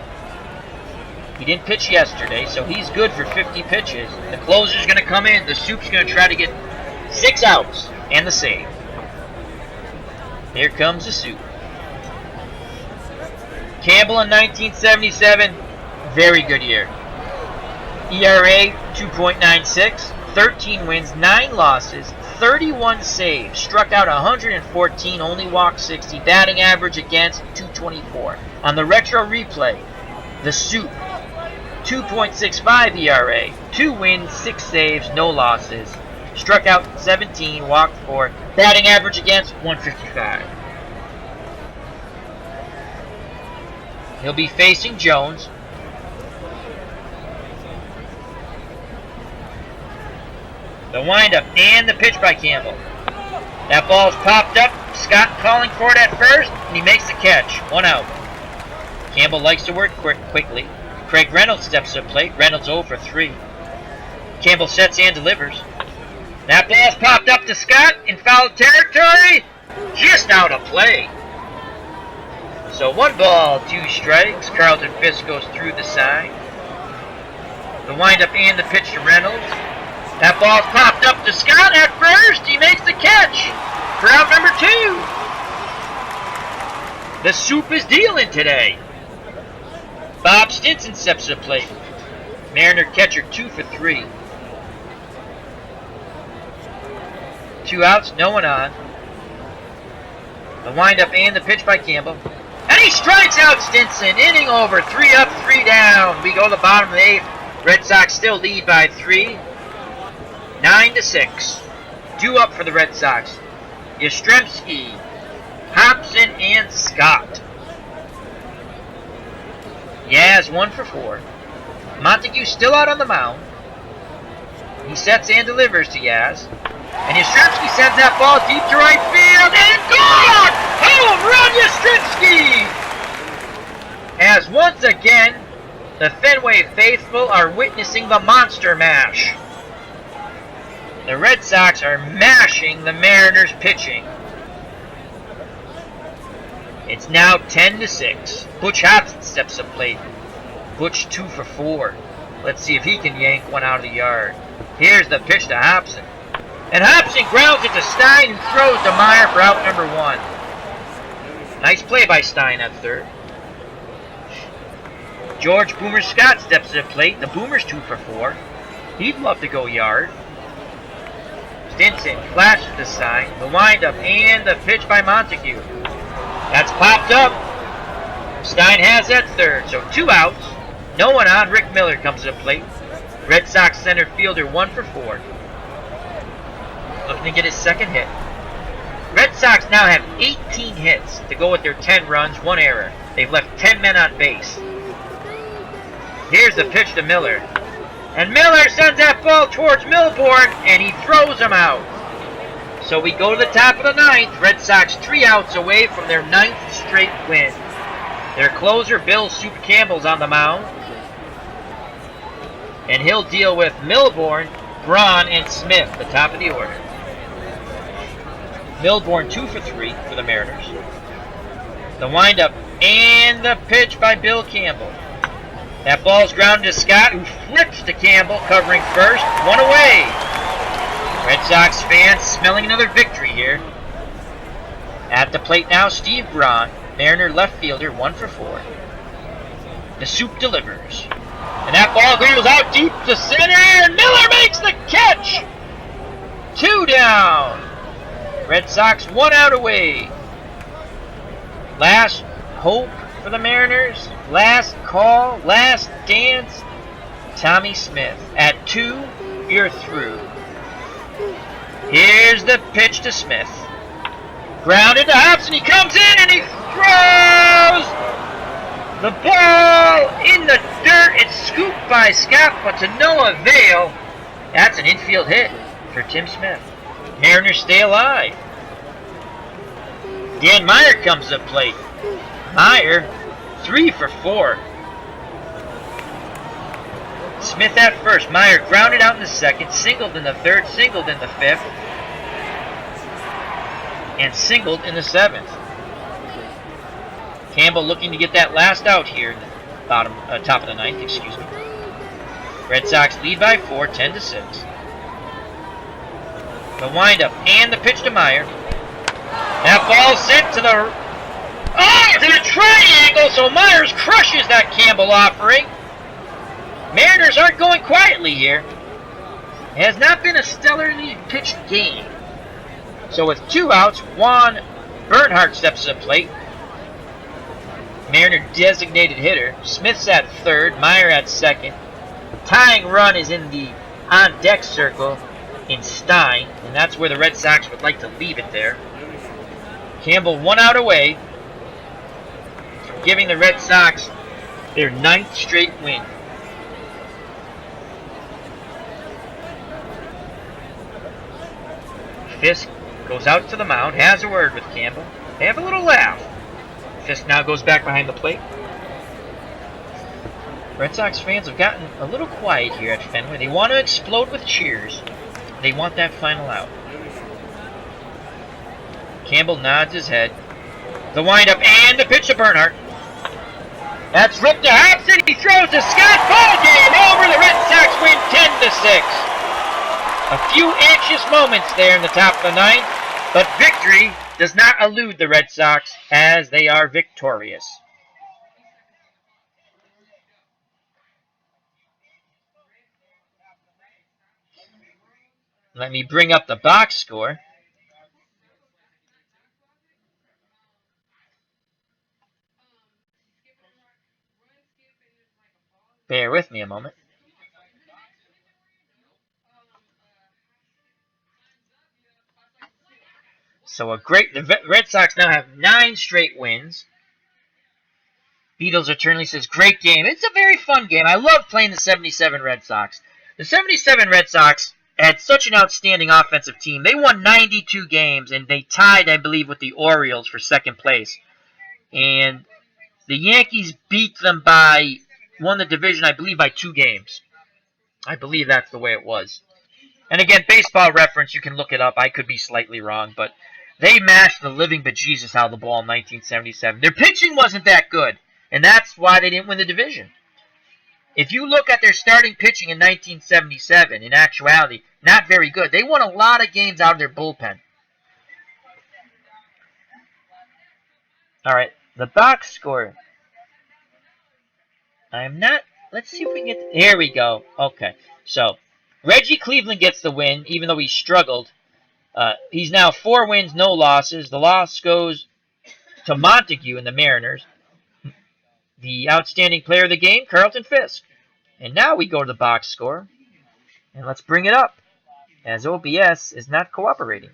A: He didn't pitch yesterday, so he's good for 50 pitches. The closer's going to come in. The Soup's going to try to get 6 outs and the save. Here comes the Soup. Campbell in 1977, very good year. ERA 2.96, 13 wins, 9 losses, 31 saves, struck out 114, only walked 60, batting average against 224. On the retro replay, the Soup, 2.65 ERA, 2 wins, 6 saves, no losses, struck out 17, walked 4, batting average against 155. He'll be facing Jones. The windup and the pitch by Campbell. That ball's popped up. Scott calling for it at first, and he makes the catch. 1 out. Campbell likes to work quickly. Craig Reynolds steps to the plate. Reynolds 0 for 3. Campbell sets and delivers. That ball's popped up to Scott in foul territory. Just out of play. So 1 ball, 2 strikes. Carlton Fisk goes through the side. The windup and the pitch to Reynolds. That ball's popped up to Scott at first. He makes the catch for out number 2. The Soup is dealing today. Bob Stinson steps to the plate. Mariner catcher 2 for 3. 2 outs, no one on. The windup and the pitch by Campbell. And he strikes out Stinson. Inning over. 3 up, 3 down. We go to the bottom of the 8th. Red Sox still lead by 3. 9-6. Due up for the Red Sox. Yastrzemski, Hobson, and Scott. Yaz 1 for 4. Montague still out on the mound. He sets and delivers to Yaz. And Yastrzemski sends that ball deep to right field, and gone! Home run, Yastrzemski! As once again, the Fenway faithful are witnessing the monster mash. The Red Sox are mashing the Mariners pitching. It's now 10-6. Butch Hobson steps up plate. Butch 2 for 4. Let's see if he can yank one out of the yard. Here's the pitch to Hobson. And Hobson grounds it to Stein, who throws to Meyer for out number 1. Nice play by Stein at third. George Boomer Scott steps to the plate. The Boomer's 2 for 4. He'd love to go yard. Stinson flashes the sign. The windup and the pitch by Montague. That's popped up. Stein has that third, so 2 outs. No one on. Rick Miller comes to the plate. Red Sox center fielder 1 for 4. Looking to get his second hit. Red Sox now have 18 hits to go with their 10 runs, 1 error. They've left 10 men on base. Here's the pitch to Miller. And Miller sends that ball towards Milbourne, and he throws him out. So we go to the top of the 9th. Red Sox 3 outs away from their 9th straight win. Their closer, Bill Soup Campbell's on the mound. And he'll deal with Milbourne, Braun, and Smith, the top of the order. Milbourne 2 for 3 for the Mariners. The windup and the pitch by Bill Campbell. That ball's grounded to Scott, who flips to Campbell, covering first. 1 away. Red Sox fans smelling another victory here. At the plate now, Steve Braun, Mariner left fielder, 1 for 4. The Soup delivers. And that ball goes out deep to center, and Miller makes the catch! 2 down. Red Sox 1 out away. Last hope for the Mariners. Last call, last dance. Tommy Smith. At 2, you're through. Here's the pitch to Smith. Grounded to Hobson. He comes in and he throws the ball in the dirt. It's scooped by Scott, but to no avail. That's an infield hit for Tim Smith. Mariners stay alive. Dan Meyer comes to plate. Meyer, 3 for 4. Smith at first. Meyer grounded out in the second, singled in the third, singled in the fifth, and singled in the 7th. Campbell looking to get that last out here in the top of the 9th, excuse me. Red Sox lead by 4, 10-6. The windup and the pitch to Meyer. That ball sent to the triangle, so Myers crushes that Campbell offering. Mariners aren't going quietly here. It has not been a stellarly pitched game. So with 2 outs, Juan Bernhardt steps to the plate. Mariner designated hitter. Smith's at third, Meyer at second. Tying run is in the on-deck circle in Stein, and that's where the Red Sox would like to leave it there. Campbell 1 out away, giving the Red Sox their 9th straight win. Fisk goes out to the mound, has a word with Campbell. They have a little laugh. Fisk now goes back behind the plate. Red Sox fans have gotten a little quiet here at Fenway. They want to explode with cheers. They want that final out. Campbell nods his head. The windup and the pitch to Bernhardt. That's ripped to Hobson. He throws to Scott. Ball game over. The Red Sox win 10-6. A few anxious moments there in the top of the 9th, but victory does not elude the Red Sox as they are victorious. Let me bring up the box score. Bear with me a moment. So the Red Sox now have 9 straight wins. Beatles Eternally says, great game. It's a very fun game. I love playing the 77 Red Sox. The 77 Red Sox had such an outstanding offensive team. They won 92 games, and they tied, I believe, with the Orioles for second place. And the Yankees beat them won the division, I believe, by 2 games. I believe that's the way it was. And again, baseball reference, you can look it up. I could be slightly wrong, but they mashed the living bejesus out of the ball in 1977. Their pitching wasn't that good, and that's why they didn't win the division. If you look at their starting pitching in 1977, in actuality, not very good. They won a lot of games out of their bullpen. All right, the box score. I'm not. Let's see if we can get. Here we go. Okay, so Reggie Cleveland gets the win, even though he struggled. He's now 4 wins, no losses. The loss goes to Montague and the Mariners. The outstanding player of the game, Carlton Fisk. And now we go to the box score. And let's bring it up, as OBS is not cooperating.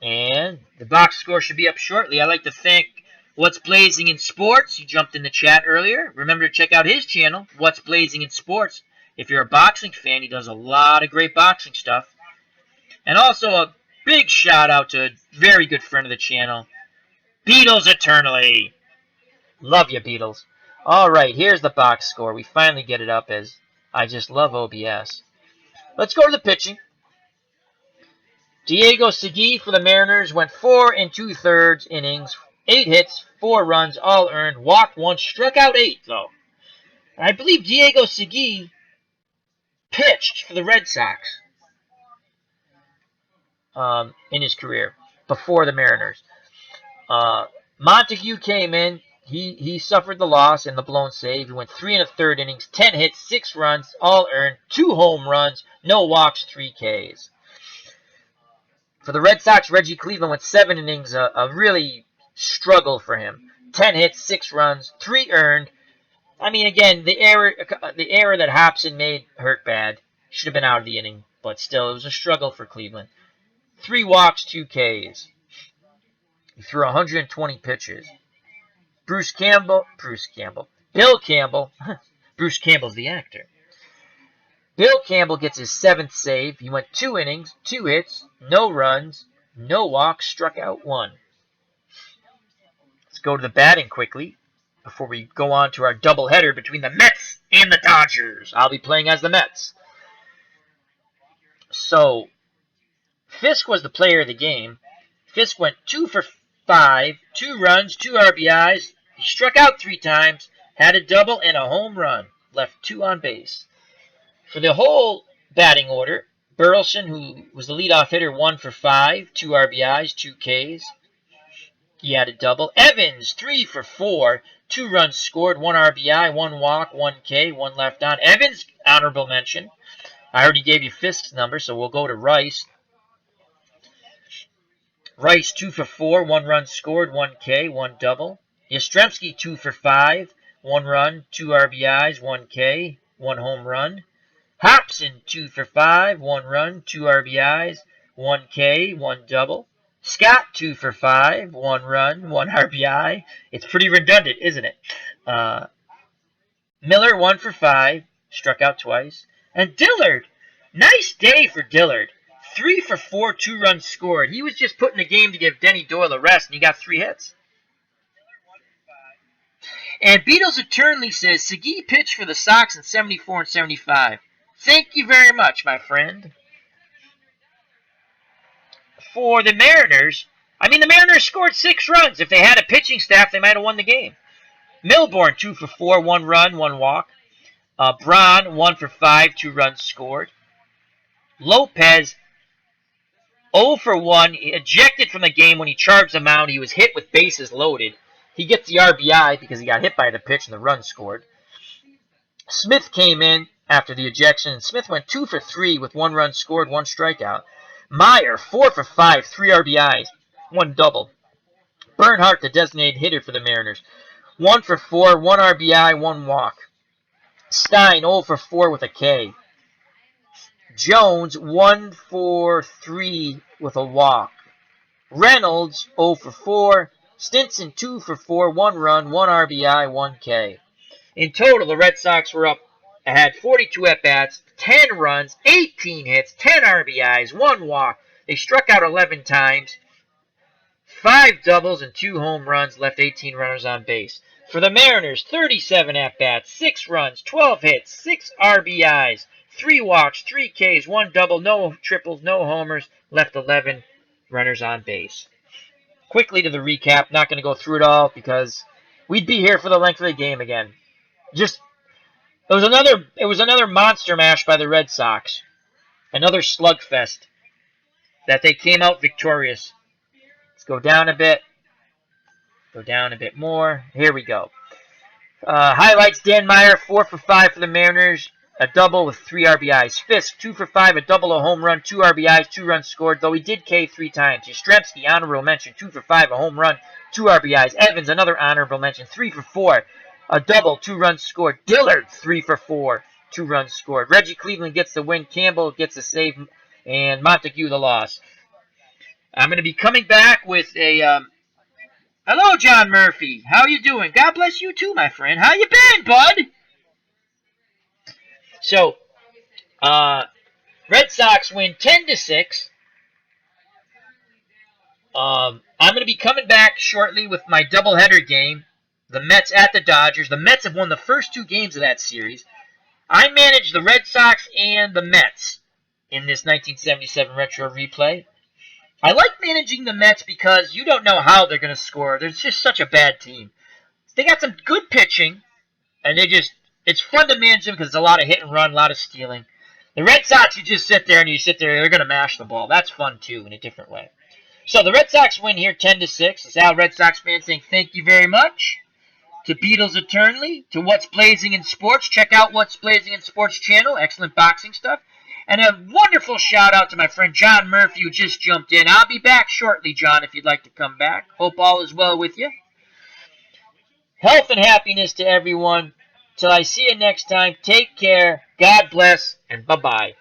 A: And the box score should be up shortly. I'd like to thank What's Blazing in Sports. He jumped in the chat earlier. Remember to check out his channel, What's Blazing in Sports. If you're a boxing fan, he does a lot of great boxing stuff. And also a big shout out to a very good friend of the channel, Beatles Eternally. Love you, Beatles. All right, here's the box score. We finally get it up, as I just love OBS. Let's go to the pitching. Diego Segui for the Mariners went 4 2/3 innings, 8 hits, 4 runs, all earned, walked 1, struck out 8, though. And I believe Diego Segui pitched for the Red Sox in his career before the Mariners. Montague came in. He suffered the loss and the blown save. He went 3 1/3 innings, 10 hits, 6 runs, all earned, 2 home runs, no walks, 3 Ks. For the Red Sox, Reggie Cleveland went 7 innings, a really struggle for him. 10 hits, 6 runs, 3 earned. I mean, again, the error that Hobson made hurt bad. Should have been out of the inning, but still, it was a struggle for Cleveland. 3 walks, 2 Ks. He threw 120 pitches. Bill Campbell. Bruce Campbell's the actor. Bill Campbell gets his 7th save. He went 2 innings, 2 hits, no runs, no walks, struck out 1. Let's go to the batting quickly before we go on to our doubleheader between the Mets and the Dodgers. I'll be playing as the Mets. So, Fisk was the player of the game. Fisk went 2 for 5, 2 runs, 2 RBIs. He struck out 3 times, had a double and a home run, left 2 on base. For the whole batting order, Burleson, who was the leadoff hitter, 1 for 5, 2 RBIs, 2 Ks. He had a double. Evans, 3 for 4, 2 runs scored, 1 RBI, 1 walk, 1 K, 1 left on. Evans, honorable mention. I already gave you Fisk's number, so we'll go to Rice. Rice, 2 for 4, 1 run scored, 1 K, 1 double. Yastrzemski, 2 for 5, 1 run, 2 RBIs, 1 K, 1 home run. Hobson, 2 for 5, 1 run, 2 RBIs, 1 K, 1 double. Scott, 2 for 5, 1 run, 1 RBI. It's pretty redundant, isn't it? Miller, 1 for 5, struck out twice. And Dillard, nice day for Dillard. 3 for 4, 2 runs scored. He was just putting the game to give Denny Doyle a rest, and he got 3 hits. And Beatles Eternally says, Segui pitched for the Sox in 74 and 75. Thank you very much, my friend. For the Mariners, the Mariners scored 6 runs. If they had a pitching staff, they might have won the game. Milbourne, 2 for 4, 1 run, 1 walk. Braun, 1 for 5, 2 runs scored. Lopez, 0 for 1, ejected from the game when he charged the mound. He was hit with bases loaded. He gets the RBI because he got hit by the pitch and the run scored. Smith came in after the ejection. Smith went 2 for 3 with 1 run scored, 1 strikeout. Meyer, 4 for 5, 3 RBIs, 1 double. Bernhardt, the designated hitter for the Mariners, 1 for 4, 1 RBI, 1 walk. Stein, 0 for 4 with a K. Jones, 1 for 3 with a walk. Reynolds, 0 for 4. Stinson, 2 for 4, 1 run, 1 RBI, 1 K. In total, the Red Sox had 42 at-bats, 10 runs, 18 hits, 10 RBIs, 1 walk. They struck out 11 times, 5 doubles and 2 home runs, left 18 runners on base. For the Mariners, 37 at-bats, 6 runs, 12 hits, 6 RBIs, 3 walks, 3 Ks, 1 double, no triples, no homers, left 11 runners on base. Quickly to the recap, not going to go through it all because we'd be here for the length of the game again. It was another monster mash by the Red Sox. Another slugfest that they came out victorious. Let's go down a bit. Go down a bit more. Here we go. Highlights: Dan Meyer, 4 for 5 for the Mariners. A double with 3 RBIs. Fisk, 2 for 5, a double, a home run, 2 RBIs, 2 runs scored, though he did K 3 times. Yastrzemski, honorable mention, 2 for 5, a home run, 2 RBIs. Evans, another honorable mention, 3 for 4, a double, 2 runs scored. Dillard, 3 for 4, 2 runs scored. Reggie Cleveland gets the win. Campbell gets a save, and Montague the loss. I'm going to be coming back with a... Hello, John Murphy. How you doing? God bless you too, my friend. How you been, bud? So, Red Sox win 10-6. I'm going to be coming back shortly with my doubleheader game. The Mets at the Dodgers. The Mets have won the first 2 games of that series. I managed the Red Sox and the Mets in this 1977 retro replay. I like managing the Mets because you don't know how they're going to score. They're just such a bad team. They got some good pitching, and it's fun to manage them because it's a lot of hit and run, a lot of stealing. The Red Sox, you just sit there, they're going to mash the ball. That's fun, too, in a different way. So the Red Sox win here 10-6. It's Al Red Sox fan saying thank you very much. To Beatles Eternally, to What's Blazing in Sports. Check out What's Blazing in Sports channel. Excellent boxing stuff. And a wonderful shout out to my friend John Murphy who just jumped in. I'll be back shortly, John, if you'd like to come back. Hope all is well with you. Health and happiness to everyone. Till I see you next time, take care, God bless, and bye-bye.